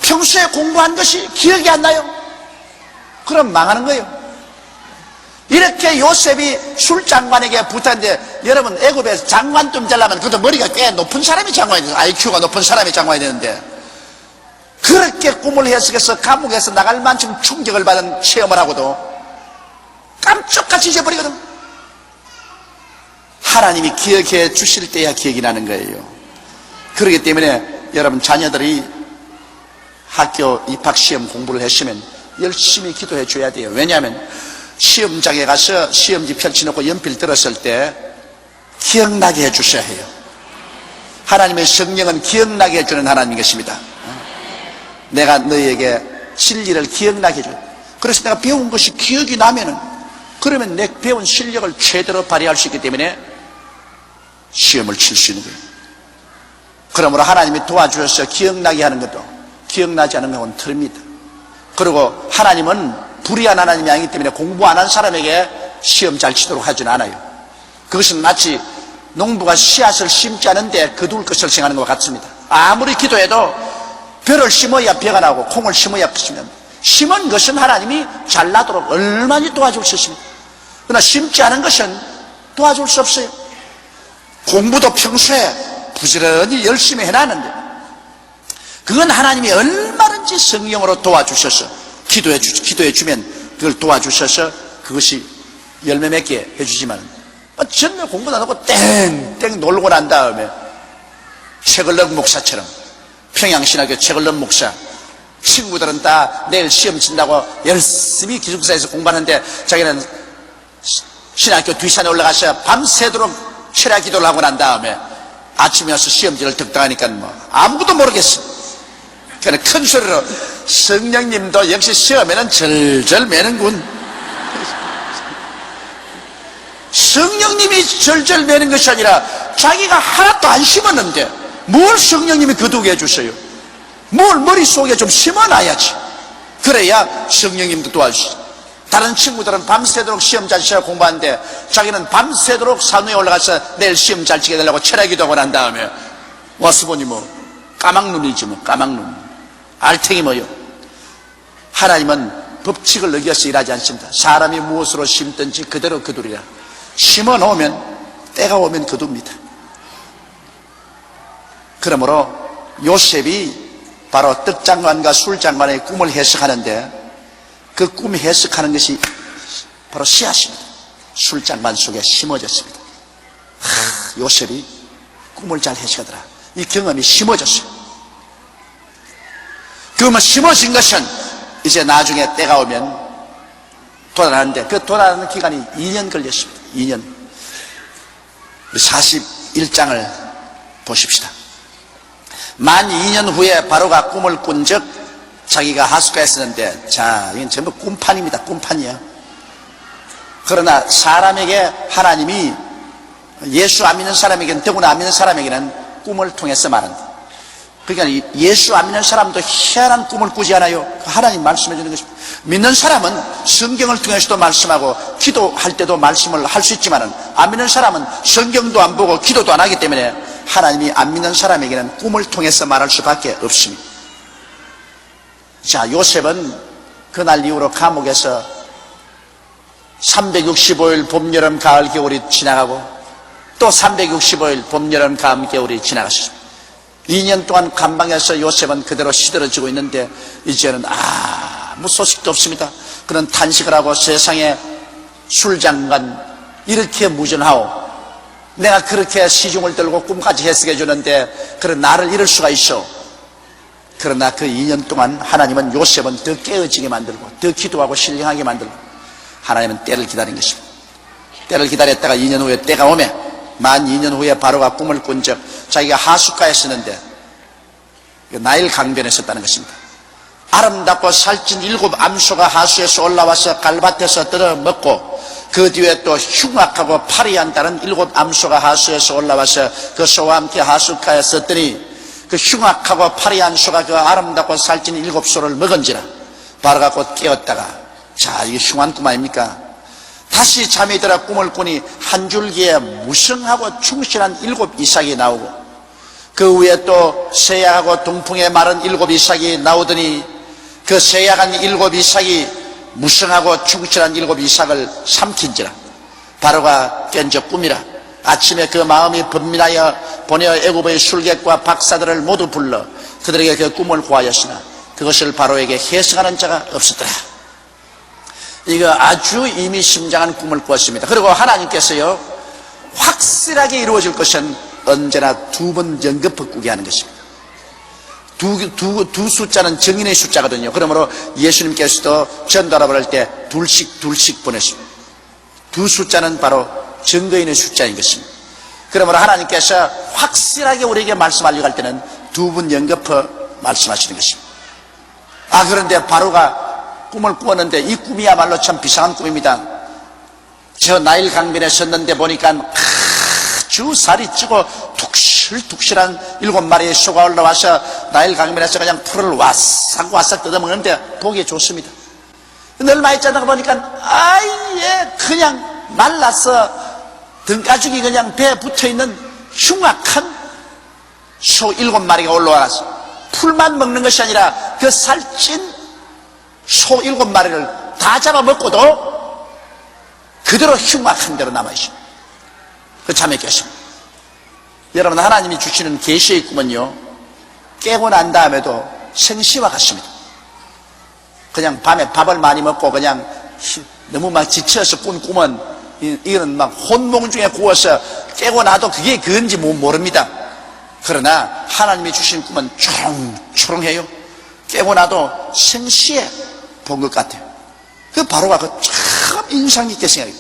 평소에 공부한 것이 기억이 안 나요. 그럼 망하는 거예요. 이렇게 요셉이 술장관에게 붙었는데, 여러분 애굽에서 장관 좀 되려면 그것도 머리가 꽤 높은 사람이 장관이 돼요. IQ가 높은 사람이 장관이 되는데, 그렇게 꿈을 해석해서 감옥에서 나갈 만큼 충격을 받은 체험을 하고도 깜짝같이 잊어버리거든. 하나님이 기억해 주실 때야 기억이 나는 거예요. 그렇기 때문에 여러분 자녀들이 학교 입학시험 공부를 했으면 열심히 기도해 줘야 돼요. 왜냐하면 시험장에 가서 시험지 펼쳐놓고 연필 들었을 때 기억나게 해 주셔야 해요. 하나님의 성령은 기억나게 해주는 하나님인 것입니다. 내가 너희에게 진리를 기억나게 해줘요. 그래서 내가 배운 것이 기억이 나면은, 그러면 내 배운 실력을 최대로 발휘할 수 있기 때문에 시험을 칠 수 있는 거예요. 그러므로 하나님이 도와주셔서 기억나게 하는 것도 기억나지 않은 것은 틀립니다. 그리고 하나님은 불의한 하나님이 아니기 때문에 공부 안 한 사람에게 시험 잘 치도록 하지는 않아요. 그것은 마치 농부가 씨앗을 심지 않은데 거둘 것을 생각하는 것 같습니다. 아무리 기도해도 벼를 심어야 벼가 나고 콩을 심어야 심습니다. 심은 것은 하나님이 잘 나도록 얼마나 도와줄 수 있습니다. 그러나 심지 않은 것은 도와줄 수 없어요. 공부도 평소에 부지런히 열심히 해놨는데, 그건 하나님이 얼마든지 성령으로 도와주셔서 기도해주면 그걸 도와주셔서 그것이 열매 맺게 해주지만, 전혀 공부도 안 하고 땡땡 놀고 난 다음에 최걸렁 목사처럼, 평양신학교 최걸렁 목사, 친구들은 다 내일 시험 친다고 열심히 기숙사에서 공부하는데 자기는 신학교 뒷산에 올라가서 밤새도록 철야 기도를 하고 난 다음에 아침에 와서 시험지를 득당하니까 뭐 아무것도 모르겠어. 그냥 큰 소리로 성령님도 역시 시험에는 절절 매는군. 성령님이 절절 매는 것이 아니라 자기가 하나도 안 심었는데 뭘 성령님이 거두게 해주세요. 뭘 머릿속에 좀 심어놔야지. 그래야 성령님도 도와주시죠. 다른 친구들은 밤새도록 시험 잘 치라고 공부하는데 자기는 밤새도록 산위에 올라가서 내일 시험 잘 치게 되려고 철야기도 하고 난 다음에 와서 보니 뭐 까막눈이지 뭐 까막눈. 알탱이 뭐요. 하나님은 법칙을 어겨서 일하지 않습니다. 사람이 무엇으로 심든지 그대로 거두리라. 심어놓으면 때가 오면 거둡니다. 그러므로 요셉이 바로 떡장관과 술장관의 꿈을 해석하는데, 그 꿈 해석하는 것이 바로 씨앗입니다. 술장관 속에 심어졌습니다. 요셉이 꿈을 잘 해석하더라. 이 경험이 심어졌어요. 그러면 심어진 것은 이제 나중에 때가 오면 돌아가는데, 그 돌아가는 기간이 2년 걸렸습니다. 2년. 41장을 보십시다. 만 2년 후에 바로가 꿈을 꾼 적 자기가 하숙가에 있었는데, 자, 이건 전부 꿈판입니다. 꿈판이야. 그러나 사람에게 하나님이, 예수 안 믿는 사람에게는, 더구나 안 믿는 사람에게는 꿈을 통해서 말한다. 그러니까 예수 안 믿는 사람도 희한한 꿈을 꾸지 않아요. 하나님 말씀해 주는 것입니다. 믿는 사람은 성경을 통해서도 말씀하고 기도할 때도 말씀을 할 수 있지만 안 믿는 사람은 성경도 안 보고 기도도 안 하기 때문에 하나님이 안 믿는 사람에게는 꿈을 통해서 말할 수밖에 없습니다. 자, 요셉은 그날 이후로 감옥에서 365일 봄, 여름, 가을, 겨울이 지나가고 또 365일 봄, 여름, 가을, 겨울이 지나갔습니다. 2년 동안 감방에서 요셉은 그대로 시들어지고 있는데 이제는 아무 소식도 없습니다. 그는 탄식을 하고 세상에 술장간 이렇게 무전하오, 내가 그렇게 시중을 들고 꿈까지 해석해 주는데 그런 나를 잃을 수가 있어. 그러나 그 2년 동안 하나님은 요셉은 더 깨어지게 만들고 더 기도하고 신령하게 만들고 하나님은 때를 기다린 것입니다. 때를 기다렸다가 2년 후에 때가 오매 만 2년 후에 바로가 꿈을 꾼 적 자기가 하숫가에 있었는데 나일 강변에 있었다는 것입니다. 아름답고 살찐 7 암소가 하수에서 올라와서 갈밭에서 뜯어먹고 그 뒤에 또 흉악하고 파리한 다른 7 암소가 하수에서 올라와서 그 소와 함께 하숫가에 썼더니 그 흉악하고 파리한 소가 그 아름답고 살찐 7 소를 먹은지라 바로가 곧 깨었다가, 자, 이게 흉한 꿈 아닙니까? 다시 잠이 들어 꿈을 꾸니 한 줄기에 무성하고 충실한 7 이삭이 나오고 그 위에 또 새약하고 동풍에 마른 7 이삭이 나오더니 그 새약한 7 이삭이 무성하고 충실한 7 이삭을 삼킨지라 바로가 깬 적 꿈이라. 아침에 그 마음이 번민하여 보내어 애굽의 술객과 박사들을 모두 불러 그들에게 그 꿈을 고하였으나 그것을 바로에게 해석하는 자가 없었더라. 이거 아주 의미심장한 꿈을 꾸었습니다. 그리고 하나님께서요, 확실하게 이루어질 것은 언제나 2번 연급해 꾸게 하는 것입니다. 두 숫자는 정인의 숫자거든요. 그러므로 예수님께서도 전달합을 할 때 둘씩 보내십니다. 2 숫자는 바로 증거인의 숫자인 것입니다. 그러므로 하나님께서 확실하게 우리에게 말씀하려고 할 때는 2번 연급해 말씀하시는 것입니다. 그런데 바로가 꿈을 꾸었는데 이 꿈이야말로 참 비상한 꿈입니다. 저 나일 강변에 섰는데 보니까 아주 살이 찌고 툭실툭실한 7마리의 소가 올라와서 나일 강변에서 그냥 풀을 와싹와싹 뜯어먹는데 보기 좋습니다. 근데 얼마 있지 않다가 보니까 아예 그냥 말라서 등가죽이 그냥 배에 붙어있는 흉악한 소 7마리가 올라와서 풀만 먹는 것이 아니라 그 살찐 소 7마리를 다 잡아먹고도 그대로 흉악한 대로 남아있습니다. 그 잠에 깼습니다. 여러분, 하나님이 주시는 계시의 꿈은요, 깨고 난 다음에도 생시와 같습니다. 그냥 밤에 밥을 많이 먹고 그냥 너무 막 지쳐서 꾼 꿈은 이거는 막 혼몽 중에 구워서 깨고 나도 그게 그건지 모릅니다. 그러나 하나님이 주신 꿈은 초롱초롱해요. 깨고 나도 생시에 본 것 같아요. 그 바로가 참 인상 깊게 생각해요.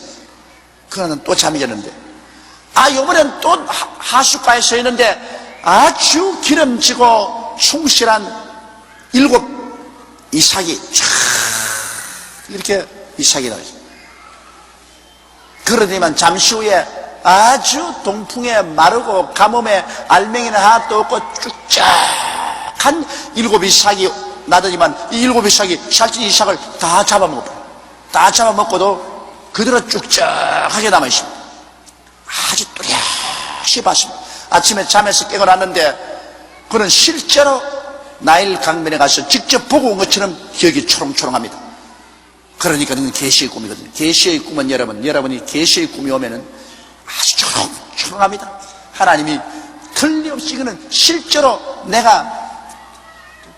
그거는 또 잠이 잤는데, 요번엔 또 하숫가에 서 있는데 아주 기름지고 충실한 7 이삭이 쫙 이렇게 이삭이 나와요. 그러더니만 잠시 후에 아주 동풍에 마르고 가뭄에 알맹이는 하나도 없고 쭉쫙한 7 이삭이 나더니만 이 7 이삭이 살찐 이삭을 다 잡아먹어요. 다 잡아먹고도 그대로 쭉쫙하게 남아있습니다. 아주 뚜렷이 봤습니다. 아침에 잠에서 깨고 났는데 그는 실제로 나일 강변에 가서 직접 보고 온 것처럼 기억이 초롱초롱합니다. 그러니까 이건 계시의 꿈이거든요. 계시의 꿈은 여러분이 계시의 꿈이 오면은 아주 초롱초롱합니다. 하나님이 틀림없이 이거는 실제로 내가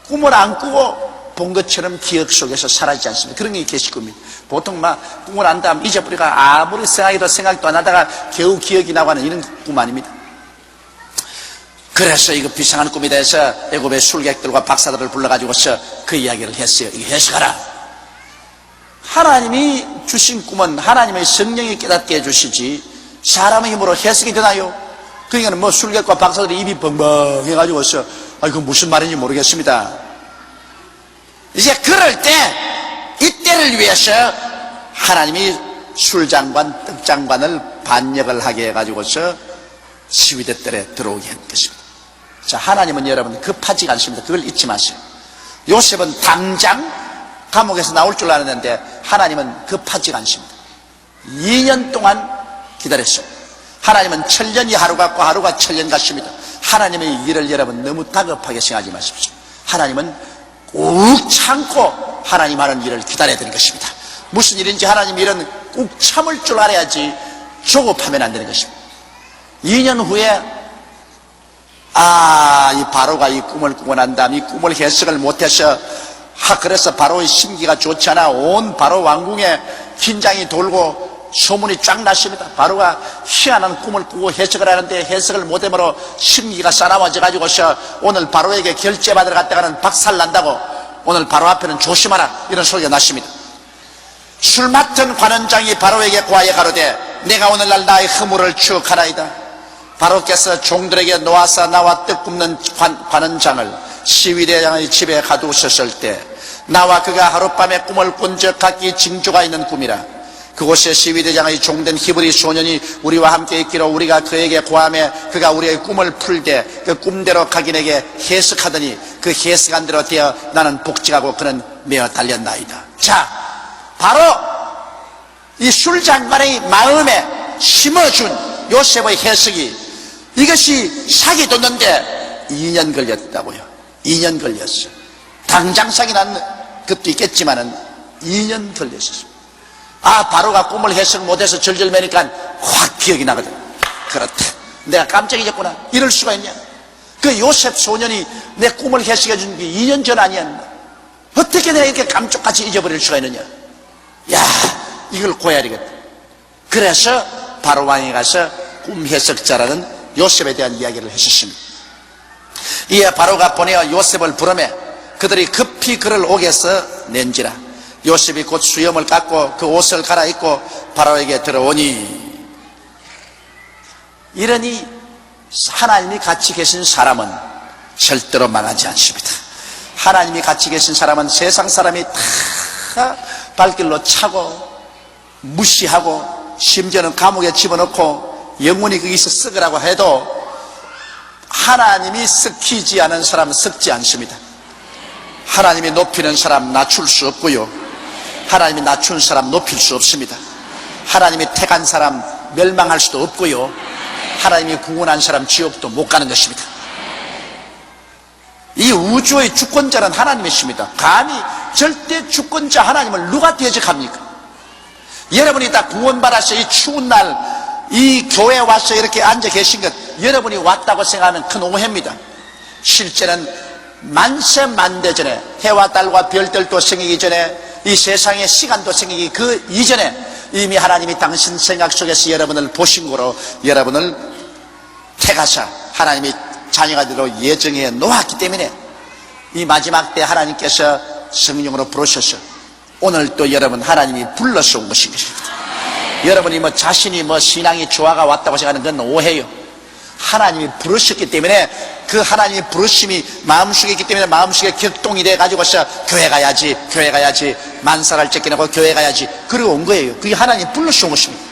꿈을 안 꾸고 본 것처럼 기억 속에서 사라지지 않습니다. 그런 게 계시 꿈입니다. 보통 막 꿈을 안 다음 잊어버리가 아무리 생각도 안 하다가 겨우 기억이 나고 하는 이런 꿈 아닙니다. 그래서 이거 비상한 꿈이다 해서 애굽의 술객들과 박사들을 불러가지고서 그 이야기를 했어요. 이거 해석하라. 하나님이 주신 꿈은 하나님의 성령이 깨닫게 해주시지 사람의 힘으로 해석이 되나요? 그러니까 뭐 술객과 박사들이 입이 벙벙해가지고서 그건 무슨 말인지 모르겠습니다. 이제 그럴 때 이때를 위해서 하나님이 술장관, 떡장관을 반역을 하게 해가지고서 시위대 뜰에 들어오게 한 것입니다. 자, 하나님은 여러분 급하지가 않습니다. 그걸 잊지 마세요. 요셉은 당장 감옥에서 나올 줄 알았는데 하나님은 급하지가 않습니다. 2년 동안 기다렸어요. 하나님은 천년이 하루 같고 하루가 천년 같습니다. 하나님의 일을 여러분 너무 다급하게 생각하지 마십시오. 하나님은 꾹 참고 하나님 하는 일을 기다려야 되는 것입니다. 무슨 일인지 하나님 일은 꾹 참을 줄 알아야지 조급하면 안 되는 것입니다. 2년 후에 이 바로가 이 꿈을 꾸고 난 다음 이 꿈을 해석을 못해서 그래서 바로의 심기가 좋지 않아 온 바로 왕궁에 긴장이 돌고 소문이 쫙 났습니다. 바로가 희한한 꿈을 꾸고 해석을 하는데 해석을 못함으로 심기가 싸나워져 가지고서 오늘 바로에게 결제받으러 갔다가는 박살난다고 오늘 바로 앞에는 조심하라 이런 소리가 났습니다. 술 맡은 관원장이 바로에게 고하여 가로되 내가 오늘날 나의 허물을 추억하나이다. 바로께서 종들에게 놓아서 나와 떡 굽는 관원장을 시위대장의 집에 가두셨을 때 나와 그가 하룻밤에 꿈을 꾼 적 각기 징조가 있는 꿈이라. 그곳에 시위대장의 종된 히브리 소년이 우리와 함께 있기로 우리가 그에게 고하며 그가 우리의 꿈을 풀되 그 꿈대로 각인에게 해석하더니 그 해석한 대로 되어 나는 복직하고 그는 메어 달렸나이다. 자, 바로 이 술장관의 마음에 심어준 요셉의 해석이 이것이 사기 뒀는데 2년 걸렸다고요. 2년 걸렸어요. 당장 사기 난 것도 있겠지만은 2년 걸렸어요. 바로가 꿈을 해석 못해서 절절매니까 확 기억이 나거든. 그렇다. 내가 깜짝 잊었구나. 이럴 수가 있냐. 그 요셉 소년이 내 꿈을 해석해 준 게 2년 전 아니었나. 어떻게 내가 이렇게 감쪽같이 잊어버릴 수가 있느냐. 야, 이걸 고해야 되겠다. 그래서 바로 왕에 가서 꿈 해석자라는 요셉에 대한 이야기를 했었습니다. 이에 바로가 보내어 요셉을 부르매 그들이 급히 그를 옥에서 낸지라. 요셉이 곧 수염을 깎고 그 옷을 갈아입고 바로에게 들어오니 이러니 하나님이 같이 계신 사람은 절대로 망하지 않습니다. 하나님이 같이 계신 사람은 세상 사람이 다 발길로 차고 무시하고 심지어는 감옥에 집어넣고 영원히 거기서 썩으라고 해도 하나님이 썩히지 않은 사람은 썩지 않습니다. 하나님이 높이는 사람 낮출 수 없고요. 하나님이 낮춘 사람 높일 수 없습니다. 하나님이 택한 사람 멸망할 수도 없고요. 하나님이 구원한 사람 지옥도 못 가는 것입니다. 이 우주의 주권자는 하나님이십니다. 감히 절대 주권자 하나님을 누가 대적합니까? 여러분이 다 구원받아서 이 추운 날 이 교회에 와서 이렇게 앉아 계신 것 여러분이 왔다고 생각하면 큰 오해입니다. 실제는 만세 만대 전에 해와 달과 별들도 생기기 전에 이 세상의 시간도 생기기 그 이전에 이미 하나님이 당신 생각 속에서 여러분을 보신 거로 여러분을 택하사 하나님이 자녀가 되도록 예정해 놓았기 때문에 이 마지막 때 하나님께서 성령으로 부르셔서 오늘 또 여러분 하나님이 불러서 온 것인 것입니다. 여러분이 자신이 신앙이 조화가 왔다고 생각하는 건 오해요. 하나님이 부르셨기 때문에 그 하나님의 부르심이 마음속에 있기 때문에 마음속에 격동이 돼가지고서 교회 가야지 만사를 쫓겨내고 교회 가야지 그러고 온 거예요. 그게 하나님 불러서 온 것입니다.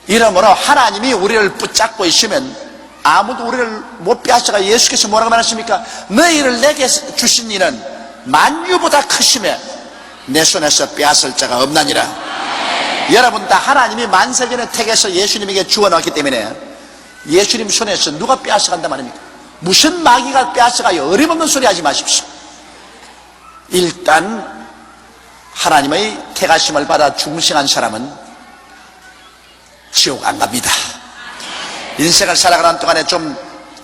이러므로 하나님이 우리를 붙잡고 있으면 아무도 우리를 못 빼앗아가. 예수께서 뭐라고 말하십니까? 너희를 내게 주신 이는 만유보다 크심에 내 손에서 빼앗을 자가 없나니라. 여러분 다 하나님이 만세전에 택해서 예수님에게 주어놨기 때문에 예수님 손에서 누가 빼앗아간단 말입니까? 무슨 마귀가 빼앗아가요? 어림없는 소리 하지 마십시오. 일단 하나님의 택하심을 받아 중생한 사람은 지옥 안 갑니다. 인생을 살아가는 동안에 좀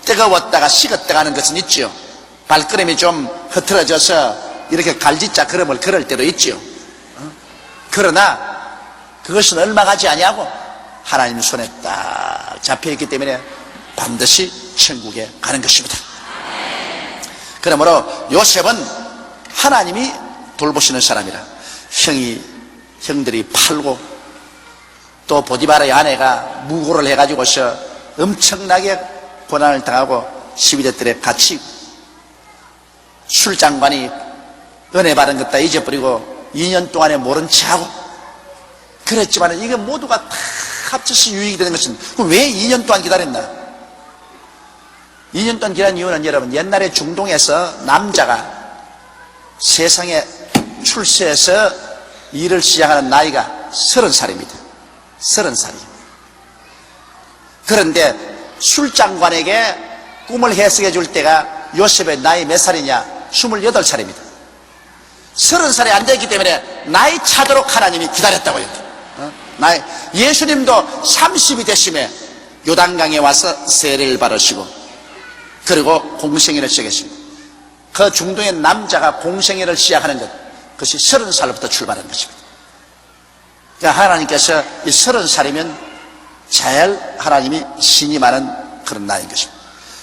뜨거웠다가 식었다가 하는 것은 있지요. 발걸음이 좀 흐트러져서 이렇게 갈짓자 걸음을 걸을 때도 있지요. 그러나 그것은 얼마 가지 아니하고 하나님 손에 딱 잡혀있기 때문에 반드시 천국에 가는 것입니다. 그러므로 요셉은 하나님이 돌보시는 사람이라 형들이 팔고 또 보디바라의 아내가 무고를 해가지고서 엄청나게 고난을 당하고 시위대들에 갇히고 술장관이 은혜 받은 것 다 잊어버리고 2년 동안에 모른 체하고 그랬지만 이게 모두가 다 합쳐서 유익이 되는 것은 왜 2년 동안 기다렸나? 2년 동안 기다린 이유는 여러분, 옛날에 중동에서 남자가 세상에 출세해서 일을 시작하는 나이가 30살입니다. 30살이에요. 그런데 술장관에게 꿈을 해석해 줄 때가 요셉의 나이 몇 살이냐? 28살입니다. 30살이 안 됐기 때문에 나이 차도록 하나님이 기다렸다고요. 예수님도 30이 되심에 요단강에 와서 세례를 받으시고 그리고 공생애를 시작했습니다. 그 중동의 남자가 공생애를 시작하는 것, 그것이 30살부터 출발한 것입니다. 그러니까 하나님께서 이 30살이면 잘 하나님이 신임하는 그런 나이인 것입니다.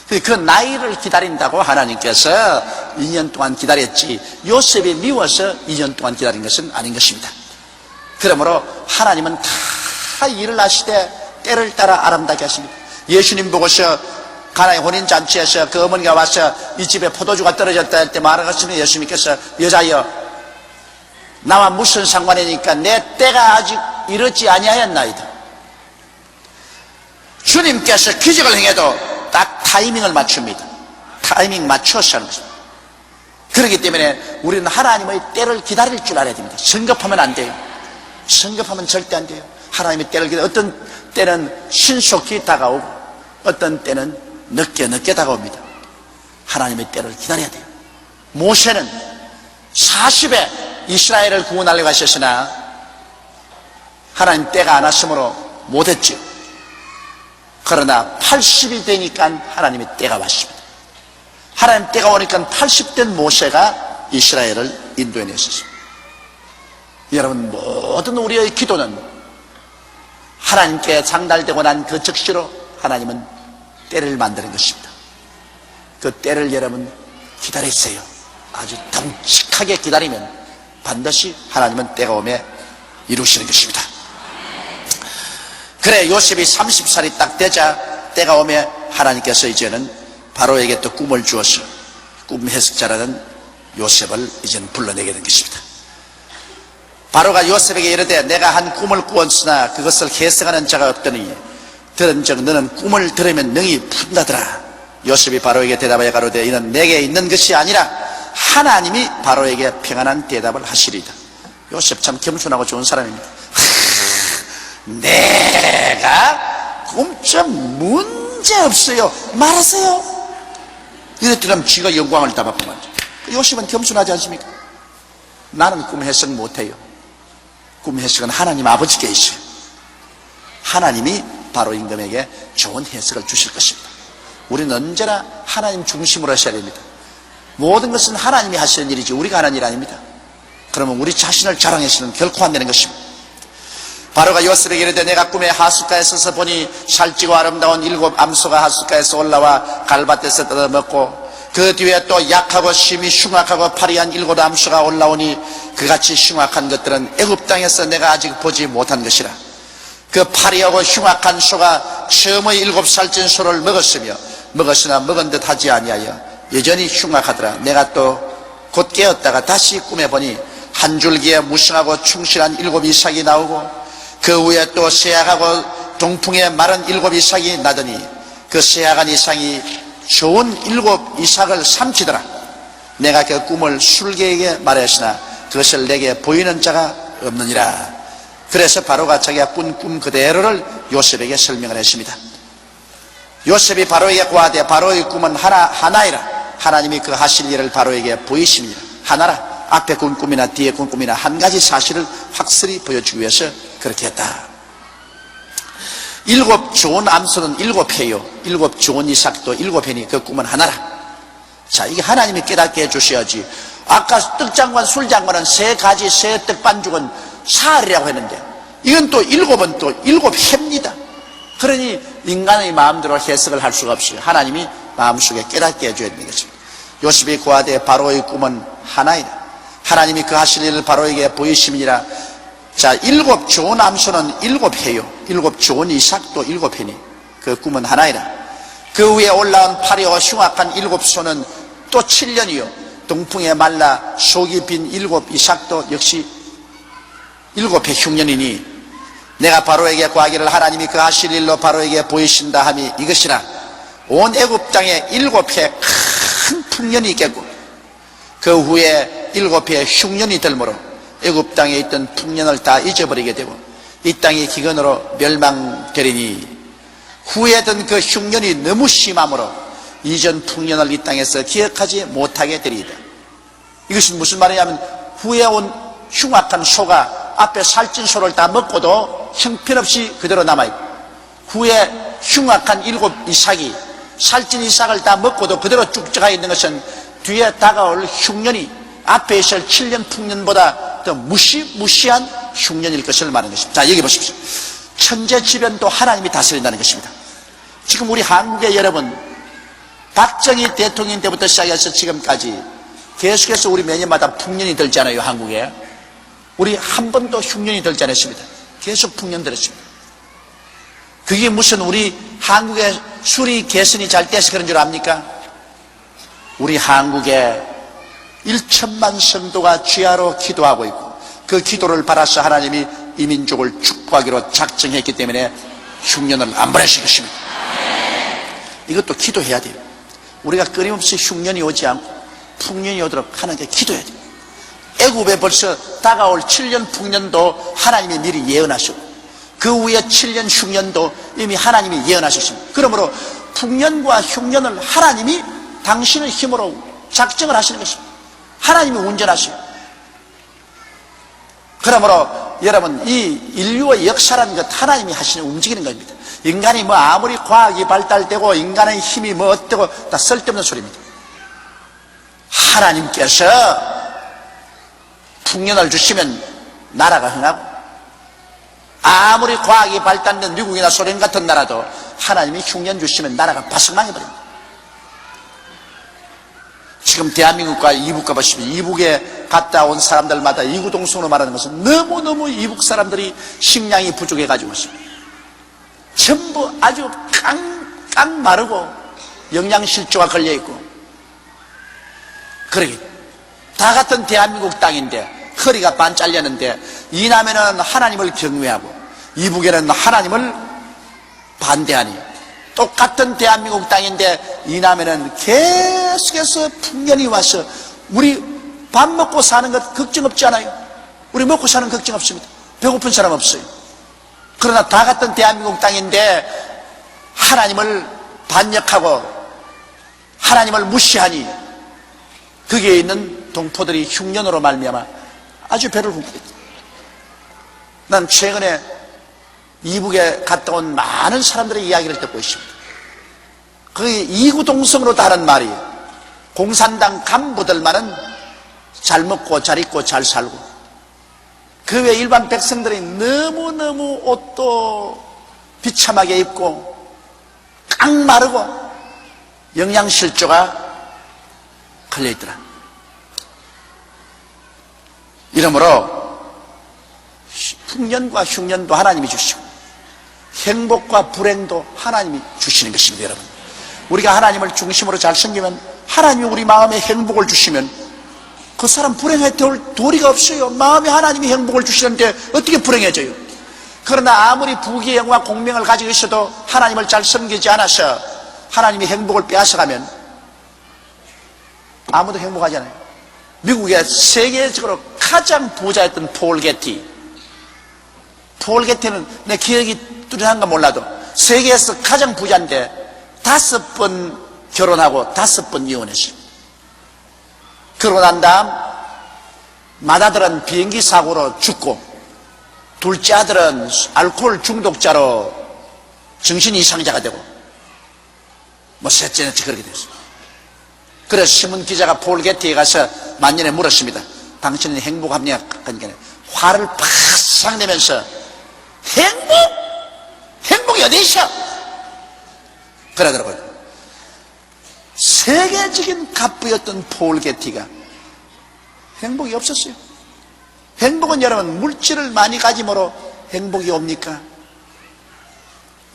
그 나이를 기다린다고 하나님께서 2년 동안 기다렸지 요셉이 미워서 2년 동안 기다린 것은 아닌 것입니다. 그러므로 하나님은 다 일을 하시되 때를 따라 아름답게 하십니다. 예수님 보고서 가나의 혼인잔치에서 그 어머니가 와서 이 집에 포도주가 떨어졌다 할 때 말하겠으면 예수님께서 여자여 나와 무슨 상관이니까 내 때가 아직 이르지 아니하였나이다. 주님께서 기적을 행해도 딱 타이밍을 맞춥니다. 타이밍 맞춰서 하는 것입니다. 그렇기 때문에 우리는 하나님의 때를 기다릴 줄 알아야 됩니다. 성급하면 안 돼요. 성급하면 절대 안 돼요. 하나님의 때를 기다려. 어떤 때는 신속히 다가오고 어떤 때는 늦게 다가옵니다. 하나님의 때를 기다려야 돼요. 모세는 40에 이스라엘을 구원하려고 하셨으나 하나님 때가 안 왔으므로 못했죠. 그러나 80이 되니까 하나님의 때가 왔습니다. 하나님 때가 오니까 80된 모세가 이스라엘을 인도해냈었습니다. 여러분, 모든 우리의 기도는 하나님께 상달되고 난 그 즉시로 하나님은 때를 만드는 것입니다. 그 때를 여러분 기다리세요. 아주 덩직하게 기다리면 반드시 하나님은 때가 오매 이루시는 것입니다. 그래, 요셉이 30살이 딱 되자 때가 오매 하나님께서 이제는 바로에게 또 꿈을 주어서 꿈 해석자라는 요셉을 이제는 불러내게 된 것입니다. 바로가 요셉에게 이르되 내가 한 꿈을 꾸었으나 그것을 해석하는 자가 없더니 들은즉 너는 꿈을 들으면 능히 푼다더라. 요셉이 바로에게 대답하여 가로되 이는 내게 있는 것이 아니라 하나님이 바로에게 평안한 대답을 하시리이다. 요셉 참 겸손하고 좋은 사람입니다. 내가 꿈 좀 문제 없어요. 말하세요. 이랬더니 쥐가 영광을 다 받고 말이죠. 요셉은 겸손하지 않습니까? 나는 꿈 해석 못해요. 꿈 해석은 하나님 아버지께 있어요. 하나님이 바로 임금에게 좋은 해석을 주실 것입니다. 우리는 언제나 하나님 중심으로 하셔야 됩니다. 모든 것은 하나님이 하시는 일이지 우리가 하는 일 아닙니다. 그러면 우리 자신을 자랑해서는 결코 안 되는 것입니다. 바로가 요셉에게 이르되 내가 꿈에 하숫가에 서서 보니 살찌고 아름다운 7 암소가 하숫가에서 올라와 갈밭에서 뜯어먹고 그 뒤에 또 약하고 심히 흉악하고 파리한 7 암소가 올라오니 그같이 흉악한 것들은 애굽 땅에서 내가 아직 보지 못한 것이라. 그 파리하고 흉악한 소가 처음의 7살찐 소를 먹었으나 먹은 듯 하지 아니하여 여전히 흉악하더라. 내가 또 곧 깨었다가 다시 꿈에 보니 한 줄기에 무성하고 충실한 7 이삭이 나오고 그 위에 또 쇠약하고 동풍에 마른 7 이삭이 나더니 그 쇠약한 이삭이 좋은 7 이삭을 삼키더라. 내가 그 꿈을 술개에게 말하였으나 그것을 내게 보이는 자가 없느니라. 그래서 바로가 자기가 꾼 꿈 그대로를 요셉에게 설명을 했습니다. 요셉이 바로에게 고하되 바로의 꿈은 하나이라. 하나님이 그 하실 일을 바로에게 보이십니다. 하나라. 앞에 꾼 꿈이나 뒤에 꾼 꿈이나 한 가지 사실을 확실히 보여주기 위해서 그렇게 했다. 7 좋은 암소는 7회요 7 좋은 이삭도 7회니 그 꿈은 하나라. 자, 이게 하나님이 깨닫게 해주셔야지. 아까 떡장관 술장관은 3가지 새 떡반죽은 사흘이라고 했는데 이건 또 7은 또 7회입니다. 그러니 인간의 마음대로 해석을 할 수가 없어요. 하나님이 마음속에 깨닫게 해줘야 되는 것입니다. 요셉이 고하되 바로의 꿈은 하나이다. 하나님이 그 하실 일을 바로에게 보이심이니라. 자, 7 좋은 암소는 7회요 7 좋은 이삭도 7회니 그 꿈은 하나이라. 그 위에 올라온 파리와 흉악한 7 소는 또 7년이요 동풍에 말라 속이 빈 7 이삭도 역시 7회 흉년이니 내가 바로에게 구하기를 하나님이 그 하실 일로 바로에게 보이신다 함이 이것이라. 온 애굽 땅에 7해 큰 풍년이 있겠고 그 후에 7해 흉년이 들므로 애굽 땅에 있던 풍년을 다 잊어버리게 되고 이 땅이 기근으로 멸망되리니 후에던 그 흉년이 너무 심함으로 이전 풍년을 이 땅에서 기억하지 못하게 되리이다. 이것은 무슨 말이냐면 후에 온 흉악한 소가 앞에 살찐 소를 다 먹고도 형편없이 그대로 남아있고 후에 흉악한 7 이삭이 살찐 이삭을 다 먹고도 그대로 쭉 가 있는 것은 뒤에 다가올 흉년이 앞에 있을 7년 풍년보다 더 무시무시한 흉년일 것을 말하는 것입니다. 자, 여기 보십시오. 천재지변도 하나님이 다스린다는 것입니다. 지금 우리 한국의 여러분, 박정희 대통령 때부터 시작해서 지금까지 계속해서 우리 매년마다 풍년이 들잖아요. 한국에 우리 한 번도 흉년이 들지 않았습니다. 계속 풍년 들었습니다. 그게 무슨 우리 한국의 수리 개선이 잘 돼서 그런 줄 압니까? 우리 한국에 1천만 성도가 주야로 기도하고 있고 그 기도를 받아서 하나님이 이 민족을 축복하기로 작정했기 때문에 흉년을 안 보내실 것입니다. 이것도 기도해야 돼요. 우리가 끊임없이 흉년이 오지 않고 풍년이 오도록 하나님께 기도해야 돼요. 애굽에 벌써 다가올 7년 풍년도 하나님이 미리 예언하셨고 그 후에 7년 흉년도 이미 하나님이 예언하셨습니다. 그러므로 풍년과 흉년을 하나님이 당신의 힘으로 작정을 하시는 것입니다. 하나님이 운전하셔요. 그러므로 여러분, 이 인류의 역사라는 것 하나님이 하시는 움직이는 겁니다. 인간이 뭐 아무리 과학이 발달되고 인간의 힘이 뭐 어때고 다 쓸데없는 소리입니다. 하나님께서 풍년을 주시면 나라가 흥하고 아무리 과학이 발달된 미국이나 소련 같은 나라도 하나님이 흉년 주시면 나라가 바싹 망해버립니다. 지금 대한민국과 이북과 보시면 이북에 갔다 온 사람들마다 이구동성으로 말하는 것은 너무너무 이북 사람들이 식량이 부족해가지고 있습니다. 전부 아주 깡깡 마르고 영양실조가 걸려있고 그러기 다 같은 대한민국 땅인데 허리가 반 잘렸는데 이남에는 하나님을 경외하고 이북에는 하나님을 반대하니 똑같은 대한민국 땅인데 이남에는 계속해서 풍년이 와서 우리 밥 먹고 사는 것 걱정 없지 않아요? 우리 먹고 사는 걱정 없습니다. 배고픈 사람 없어요. 그러나 다 같은 대한민국 땅인데 하나님을 반역하고 하나님을 무시하니 거기에 있는 동포들이 흉년으로 말미암아 아주 배를 굽고 있다. 난 최근에 이북에 갔다 온 많은 사람들의 이야기를 듣고 있습니다. 그게 이구동성으로 다른 말이 공산당 간부들만은 잘 먹고 잘 입고 잘 살고 그 외 일반 백성들이 너무너무 옷도 비참하게 입고 깡 마르고 영양실조가 걸려있더라. 이러므로 풍년과 흉년도 하나님이 주시고 행복과 불행도 하나님이 주시는 것입니다. 여러분, 우리가 하나님을 중심으로 잘 섬기면 하나님이 우리 마음에 행복을 주시면 그 사람 불행해 도리가 없어요. 마음에 하나님이 행복을 주시는데 어떻게 불행해져요? 그러나 아무리 부귀의 영화 공명을 가지고 있어도 하나님을 잘 섬기지 않아서 하나님이 행복을 빼앗아가면 아무도 행복하지 않아요. 미국의 세계적으로 가장 부자였던 폴 게티는 내 기억이 뚜렷한가 몰라도 세계에서 가장 부자인데 5번 결혼하고 5번 이혼했어요. 그러고 난 다음 맏아들은 비행기 사고로 죽고 둘째 아들은 알코올 중독자로 정신 이상자가 되고 뭐 셋째는 그렇게 됐어요. 그래서 신문 기자가 폴 게티에 가서 만년에 물었습니다. 당신은 행복합니까? 그러니까 화를 팍 내면서 행복이 어디 있어? 그러더라고요. 세계적인 갑부였던 폴 게티가 행복이 없었어요. 행복은 여러분 물질을 많이 가짐으로 행복이 옵니까?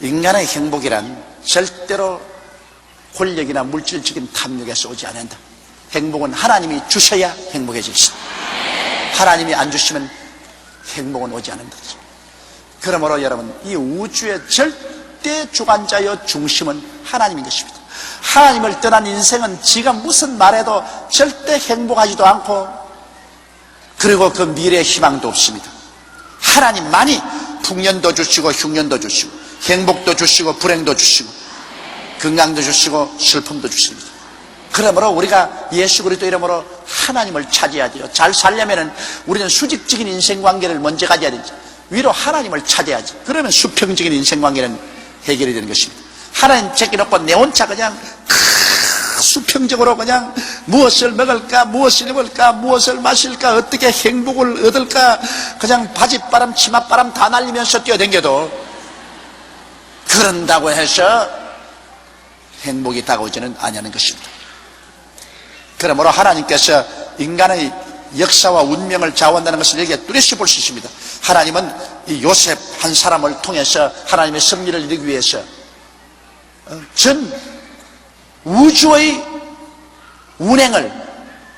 인간의 행복이란 절대로 권력이나 물질적인 탐욕에서 오지 않는다. 행복은 하나님이 주셔야 행복해질 수 있다. 하나님이 안 주시면 행복은 오지 않는다. 그러므로 여러분, 이 우주의 절대 주관자여 중심은 하나님인 것입니다. 하나님을 떠난 인생은 지가 무슨 말해도 절대 행복하지도 않고, 그리고 그 미래의 희망도 없습니다. 하나님만이 풍년도 주시고 흉년도 주시고 행복도 주시고 불행도 주시고 건강도 주시고 슬픔도 주십니다. 그러므로 우리가 예수 그리스도 이름으로 하나님을 찾아야 돼요. 잘 살려면은 우리는 수직적인 인생관계를 먼저 가져야 되지. 위로 하나님을 찾아야지. 그러면 수평적인 인생관계는 해결이 되는 것입니다. 하나님 제껴놓고 내 혼자 그냥 수평적으로 그냥 무엇을 먹을까, 무엇을 입을까, 무엇을 마실까, 어떻게 행복을 얻을까, 그냥 바짓바람 치맛바람 다 날리면서 뛰어댕겨도 그런다고 해서 행복이 다가오지는 아니하는 것입니다. 그러므로 하나님께서 인간의 역사와 운명을 좌우한다는 것을 여기에 뚜렷이 볼 수 있습니다. 하나님은 이 요셉 한 사람을 통해서 하나님의 섭리를 이루기 위해서 전 우주의 운행을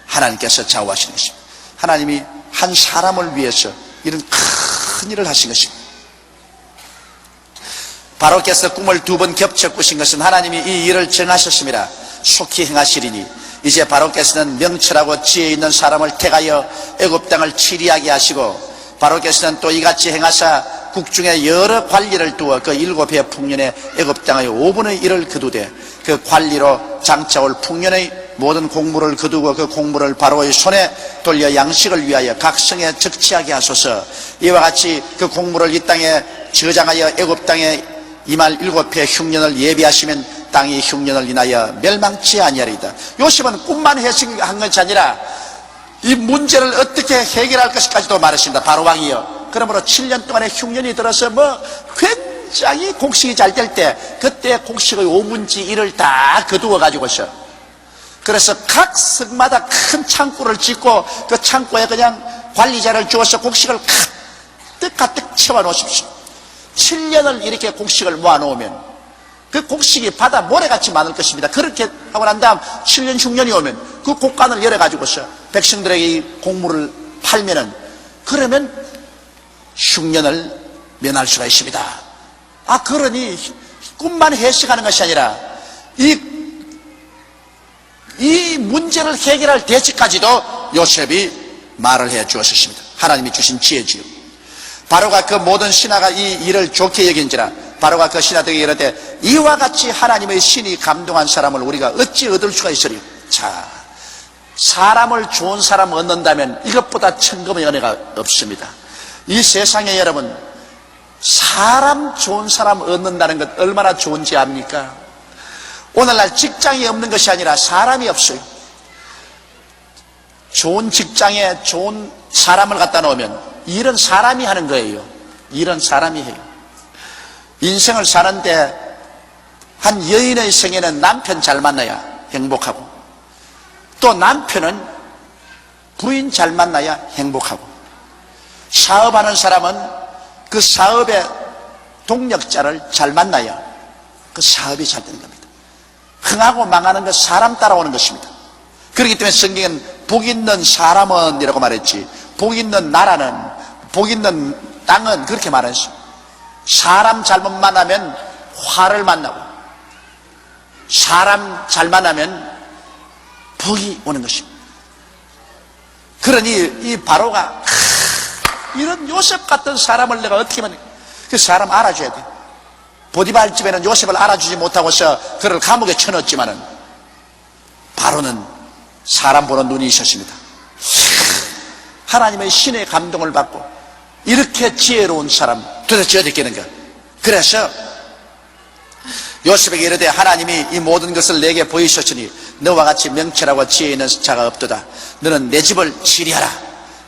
하나님께서 좌우하시는 것입니다. 하나님이 한 사람을 위해서 이런 큰 일을 하신 것입니다. 바로께서 꿈을 2번 겹쳐 꾸신 것은 하나님이 이 일을 정하셨습니다. 속히 행하시리니 이제 바로께서는 명철하고 지혜 있는 사람을 택하여 애굽 땅을 치리하게 하시고, 바로께서는 또 이같이 행하사 국중에 여러 관리를 두어 그 7해 풍년에 애굽 땅의 5분의 1을 거두되 그 관리로 장차올 풍년의 모든 공물을 거두고 그 공물을 바로의 손에 돌려 양식을 위하여 각 성에 적치하게 하소서. 이와 같이 그 공물을 이 땅에 저장하여 애굽 땅에 임할 7해 흉년을 예비하시면 땅이 흉년을 인하여 멸망치 아니하리이다. 요셉은 꿈만 해석한 것이 아니라 이 문제를 어떻게 해결할 것까지도 말했습니다. 바로 왕이요. 그러므로 7년 동안의 흉년이 들어서 굉장히 곡식이 잘 될 때, 그때 곡식의 5분의 1을 다 거두어 가지고서, 그래서 각 성마다 큰 창고를 짓고 그 창고에 그냥 관리자를 주어서 곡식을 가득 채워 놓으십시오. 7년을 이렇게 곡식을 모아 놓으면 그 곡식이 바다 모래같이 많을 것입니다. 그렇게 하고 난 다음 7년 흉년이 오면 그 곡간을 열어가지고서 백성들에게 이 곡물을 팔면은, 그러면 흉년을 면할 수가 있습니다. 그러니 꿈만 해석하는 것이 아니라 이 문제를 해결할 대책까지도 요셉이 말을 해 주었습니다. 하나님이 주신 지혜지요. 바로가 그 모든 신하가 이 일을 좋게 여긴지라 바로가 그 신하들에게 이르되 이와 같이 하나님의 신이 감동한 사람을 우리가 어찌 얻을 수가 있으리요. 자, 사람을 좋은 사람 얻는다면 이것보다 천금의 은혜가 없습니다. 이 세상에 여러분, 사람 좋은 사람 얻는다는 것 얼마나 좋은지 압니까? 오늘날 직장이 없는 것이 아니라 사람이 없어요. 좋은 직장에 좋은 사람을 갖다 놓으면 일은 사람이 하는 거예요. 일은 사람이 해요. 인생을 사는데 한 여인의 생에는 남편 잘 만나야 행복하고, 또 남편은 부인 잘 만나야 행복하고, 사업하는 사람은 그 사업의 동력자를 잘 만나야 그 사업이 잘 되는 겁니다. 흥하고 망하는 것 사람 따라오는 것입니다. 그렇기 때문에 성경은 복 있는 사람은 이라고 말했지, 복 있는 나라는, 복 있는 땅은 그렇게 말했어요. 사람 잘못 만나면 화를 만나고, 사람 잘 만나면 복이 오는 것입니다. 그러니 이 바로가 이런 요셉 같은 사람을 내가 어떻게 하면, 그 사람 알아줘야 돼. 보디발 집에는 요셉을 알아주지 못하고서 그를 감옥에 쳐넣었지만은 바로는 사람 보는 눈이 있었습니다. 하나님의 신의 감동을 받고 이렇게 지혜로운 사람 도대체 어디 있겠는가. 그래서 요셉에게 이르되 하나님이 이 모든 것을 내게 보이셨으니 너와 같이 명철하고 지혜 있는 자가 없도다. 너는 내 집을 치리하라.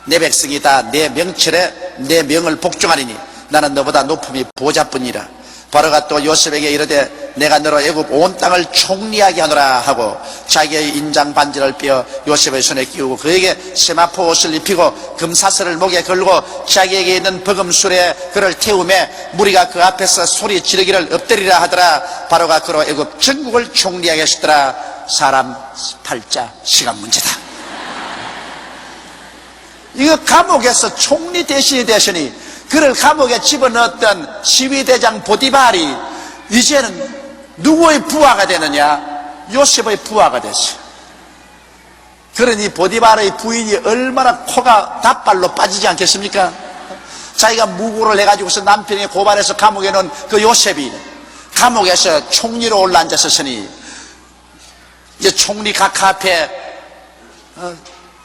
내 백성이 다 내 명철에 내 명을 복종하리니 나는 너보다 높음이 보좌뿐이라. 바로가 또 요셉에게 이르되 내가 너로 애굽 온 땅을 총리하게 하노라 하고 자기의 인장 반지를 빼어 요셉의 손에 끼우고 그에게 세마포 옷을 입히고 금사슬을 목에 걸고 자기에게 있는 버금술에 그를 태우매 무리가 그 앞에서 소리 지르기를 엎드리라 하더라. 바로가 그로 애굽 전국을 총리하게 하시더라. 사람 팔자 시간 문제다. 이거 감옥에서 총리 대신이 되시니 그를 감옥에 집어넣었던 시위대장 보디발이 이제는 누구의 부하가 되느냐? 요셉의 부하가 됐어요. 그러니 보디발의 부인이 얼마나 코가 닭발로 빠지지 않겠습니까? 자기가 무고를 해가지고서 남편이 고발해서 감옥에 넣은 그 요셉이 감옥에서 총리로 올라앉았으니 이제 총리 각하 앞에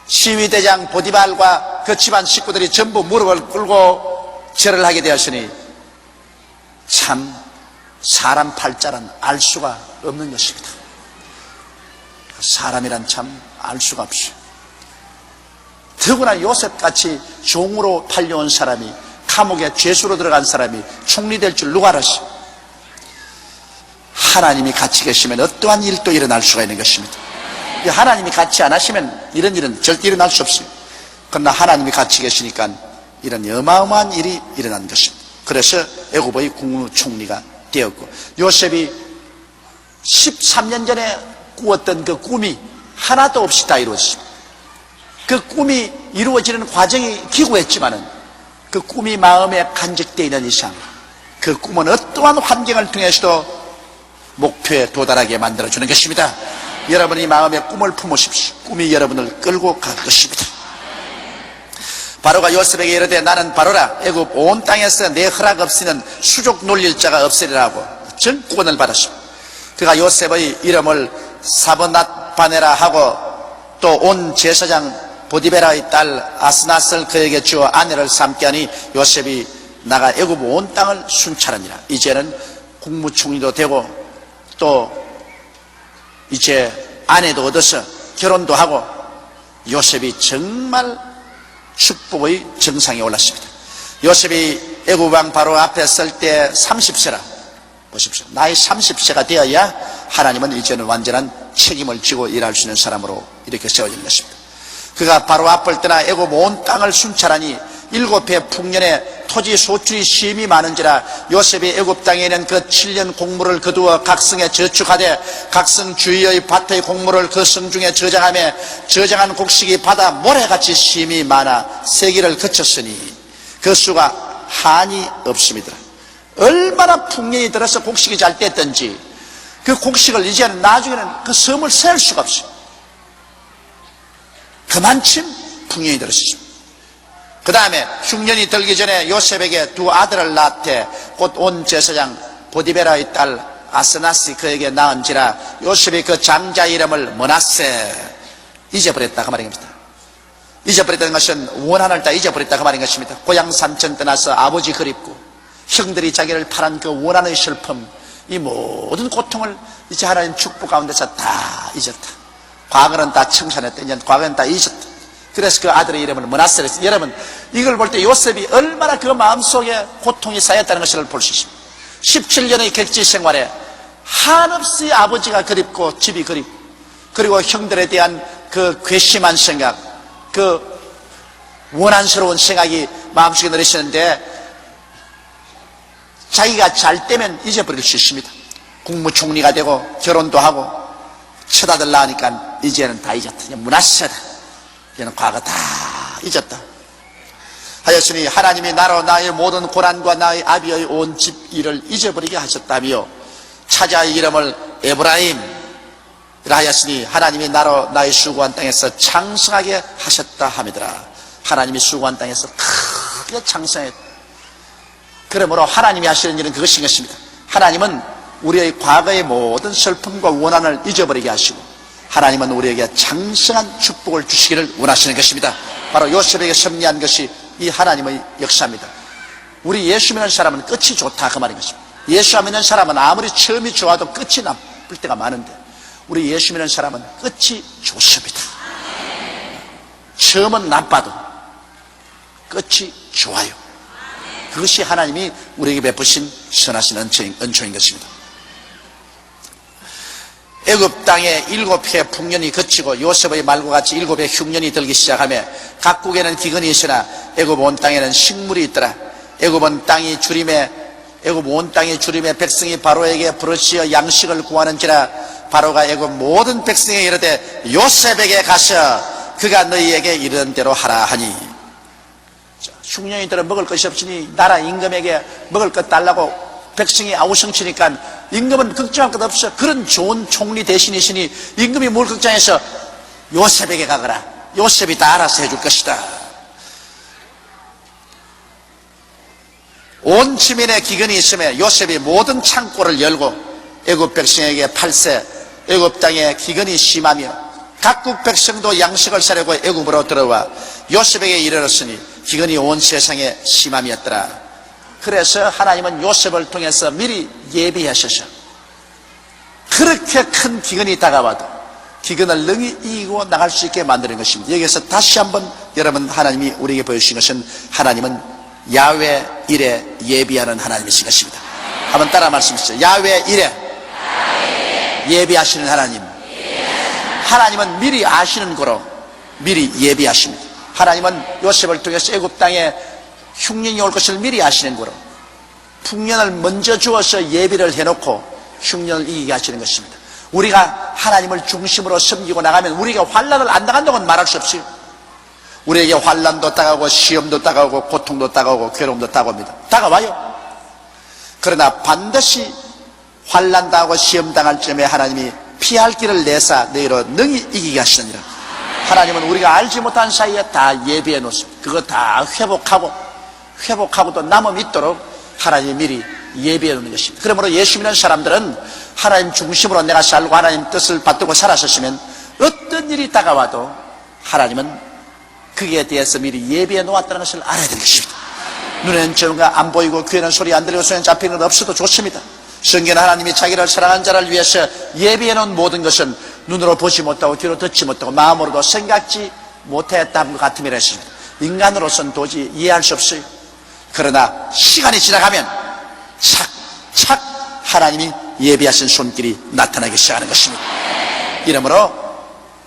시위대장 보디발과 그 집안 식구들이 전부 무릎을 꿇고 절을 하게 되었으니 참 사람 팔자란 알 수가 없는 것입니다. 사람이란 참 알 수가 없어요. 더구나 요셉같이 종으로 팔려온 사람이, 감옥에 죄수로 들어간 사람이 총리 될 줄 누가 알았어요? 하나님이 같이 계시면 어떠한 일도 일어날 수가 있는 것입니다. 하나님이 같이 안 하시면 이런 일은 절대 일어날 수 없어요. 그러나 하나님이 같이 계시니까 이런 어마어마한 일이 일어난 것입니다. 그래서 애굽의 국무총리가 되었고, 요셉이 13년 전에 꾸었던 그 꿈이 하나도 없이 다 이루어졌습니다. 그 꿈이 이루어지는 과정이 기구했지만은 그 꿈이 마음에 간직되어 있는 이상 그 꿈은 어떠한 환경을 통해서도 목표에 도달하게 만들어주는 것입니다. 여러분이 마음에 꿈을 품으십시오. 꿈이 여러분을 끌고 갈 것입니다. 바로가 요셉에게 이르되 나는 바로라 애굽 온 땅에서 내 허락 없이는 수족 놀릴 자가 없으리라 하고 전권을 받았습니다. 그가 요셉의 이름을 사브낫바네라 하고 또 온 제사장 보디베라의 딸 아스낫을 그에게 주어 아내를 삼게 하니 요셉이 나가 애굽 온 땅을 순찰하니라. 이제는 국무총리도 되고 또 이제 아내도 얻어서 결혼도 하고 요셉이 정말 축복의 정상에 올랐습니다. 요셉이 애굽 왕 바로 앞에 설 때 30세라. 보십시오. 나이 30세가 되어야 하나님은 이제는 완전한 책임을 지고 일할 수 있는 사람으로 이렇게 세워진 것입니다. 그가 바로 앞을 떠나 애굽 온 땅을 순찰하니 7해 풍년에 토지 소출이 심히 많은지라 요셉이 애굽 땅에 있는 그 7년 곡물을 거두어 각성에 저축하되 각성 주위의 밭의 곡물을 그 성 중에 저장하며 저장한 곡식이 바다 모래같이 심히 많아 세기를 거쳤으니 그 수가 한이 없습니다. 얼마나 풍년이 들어서 곡식이 잘 됐든지 그 곡식을 이제는 나중에는 그 섬을 셀 수가 없어요. 그만큼 풍년이 들었습니다. 그 다음에 흉년이 들기 전에 요셉에게 두 아들을 낳되 곧 온 제사장 보디베라의 딸 아스나시 그에게 낳은지라 요셉이 그 장자 이름을 므낫세 잊어버렸다 그 말입니다. 잊어버렸다는 것은 원한을 다 잊어버렸다 그 말인 것입니다. 고향 삼천 떠나서 아버지 그립고 형들이 자기를 팔은 그 원한의 슬픔, 이 모든 고통을 이제 하나님 축복 가운데서 다 잊었다. 과거는 다 청산했다. 이제 과거는 다 잊었다. 그래서 그 아들의 이름을 므낫세라 했어요. 여러분 이걸 볼 때 요셉이 얼마나 그 마음속에 고통이 쌓였다는 것을 볼 수 있습니다. 17년의 객지 생활에 한없이 아버지가 그립고 집이 그립고 그리고 형들에 대한 그 괘씸한 생각, 그 원한스러운 생각이 마음속에 늘으시는데 자기가 잘 되면 잊어버릴 수 있습니다. 국무총리가 되고 결혼도 하고 첫 아들 낳으니까 이제는 다 잊었다. 므낫세다. 이제는 과거 다 잊었다. 하였으니 하나님이 나로 나의 모든 고난과 나의 아비의 온 집 일을 잊어버리게 하셨다며 차자의 이름을 에브라임이라 하였으니 하나님이 나로 나의 수고한 땅에서 창성하게 하셨다 하미더라. 하나님이 수고한 땅에서 크게 창성했다. 그러므로 하나님이 하시는 일은 그것인 것입니다. 하나님은 우리의 과거의 모든 슬픔과 원한을 잊어버리게 하시고 하나님은 우리에게 장성한 축복을 주시기를 원하시는 것입니다. 바로 요셉에게 섭리한 것이 이 하나님의 역사입니다. 우리 예수 믿는 사람은 끝이 좋다 그 말인 것입니다. 예수 안 믿는 사람은 아무리 처음이 좋아도 끝이 나쁠 때가 많은데 우리 예수 믿는 사람은 끝이 좋습니다. 처음은 나빠도 끝이 좋아요. 그것이 하나님이 우리에게 베푸신 선하신 은총인 것입니다. 애굽 땅에 7해 풍년이 그치고 요셉의 말과 같이 7해 흉년이 들기 시작하며 각국에는 기근이 있으나 애굽 온 땅에는 식물이 있더라. 애굽 온 땅이 주림에 백성이 바로에게 부르시어 양식을 구하는지라 바로가 애굽 모든 백성에게 이르되 요셉에게 가서 그가 너희에게 이르는 대로 하라 하니 흉년이 들어 먹을 것이 없으니 나라 임금에게 먹을 것 달라고 백성이 아우성치니까 임금은 걱정할 것 없어. 그런 좋은 총리 대신이시니 임금이 뭘 걱정해서 요셉에게 가거라. 요셉이 다 알아서 해줄 것이다. 온 지면에 기근이 있으며 요셉이 모든 창고를 열고 애굽 백성에게 팔세, 애굽 땅에 기근이 심하며 각국 백성도 양식을 사려고 애굽으로 들어와 요셉에게 이르렀으니 기근이 온 세상에 심함이었더라. 그래서 하나님은 요셉을 통해서 미리 예비하셔서 그렇게 큰 기근이 다가와도 기근을 능히 이기고 나갈 수 있게 만드는 것입니다. 여기서 다시 한번 여러분, 하나님이 우리에게 보여주신 것은 하나님은 야훼 일에 예비하는 하나님이신 것입니다. 한번 따라 말씀하시죠. 야훼 일에 예비하시는 하나님. 하나님은 미리 아시는 거로 미리 예비하십니다. 하나님은 요셉을 통해서 애굽 땅에 흉년이 올 것을 미리 아시는 거로 풍년을 먼저 주어서 예비를 해놓고 흉년을 이기게 하시는 것입니다. 우리가 하나님을 중심으로 섬기고 나가면 우리가 환난을 안 당한다고는 말할 수 없어요. 우리에게 환난도 다가오고 시험도 다가오고 고통도 다가오고 괴로움도 다가옵니다. 다가와요. 그러나 반드시 환난 당하고 시험 당할 점에 하나님이 피할 길을 내사 너희로 능히 이기게 하시느니라. 하나님은 우리가 알지 못한 사이에 다 예비해 놓습니다. 그거 다 회복하고도 남음 있도록 하나님이 미리 예비해 놓는 것입니다. 그러므로 예수 믿는 사람들은 하나님 중심으로 내가 살고 하나님 뜻을 받들고 살았었으면 어떤 일이 다가와도 하나님은 그에 대해서 미리 예비해 놓았다는 것을 알아야 되는 것입니다. 눈에는 정가 안 보이고 귀에는 소리 안 들리고 손에 잡히는 것 없어도 좋습니다. 성경은 하나님이 자기를 사랑하는 자를 위해서 예비해 놓은 모든 것은 눈으로 보지 못하고 귀로 듣지 못하고 마음으로도 생각지 못했다는 것 같음이라 했습니다. 인간으로서는 도저히 이해할 수 없어요. 그러나 시간이 지나가면 착착 하나님이 예비하신 손길이 나타나기 시작하는 것입니다. 이러므로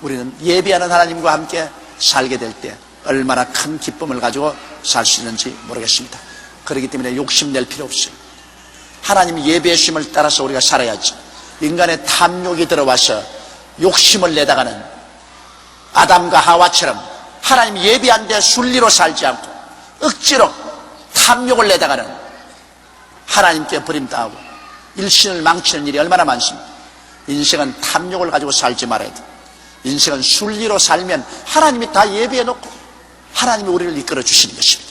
우리는 예비하는 하나님과 함께 살게 될 때 얼마나 큰 기쁨을 가지고 살 수 있는지 모르겠습니다. 그렇기 때문에 욕심낼 필요 없어요. 하나님 예비의 쉼을 따라서 우리가 살아야지. 인간의 탐욕이 들어와서 욕심을 내다가는 아담과 하와처럼 하나님 예비한 데 순리로 살지 않고 억지로 탐욕을 내다가는 하나님께 버림당하고 일신을 망치는 일이 얼마나 많습니다. 인생은 탐욕을 가지고 살지 말아야 돼. 인생은 순리로 살면 하나님이 다 예비해 놓고 하나님이 우리를 이끌어 주시는 것입니다.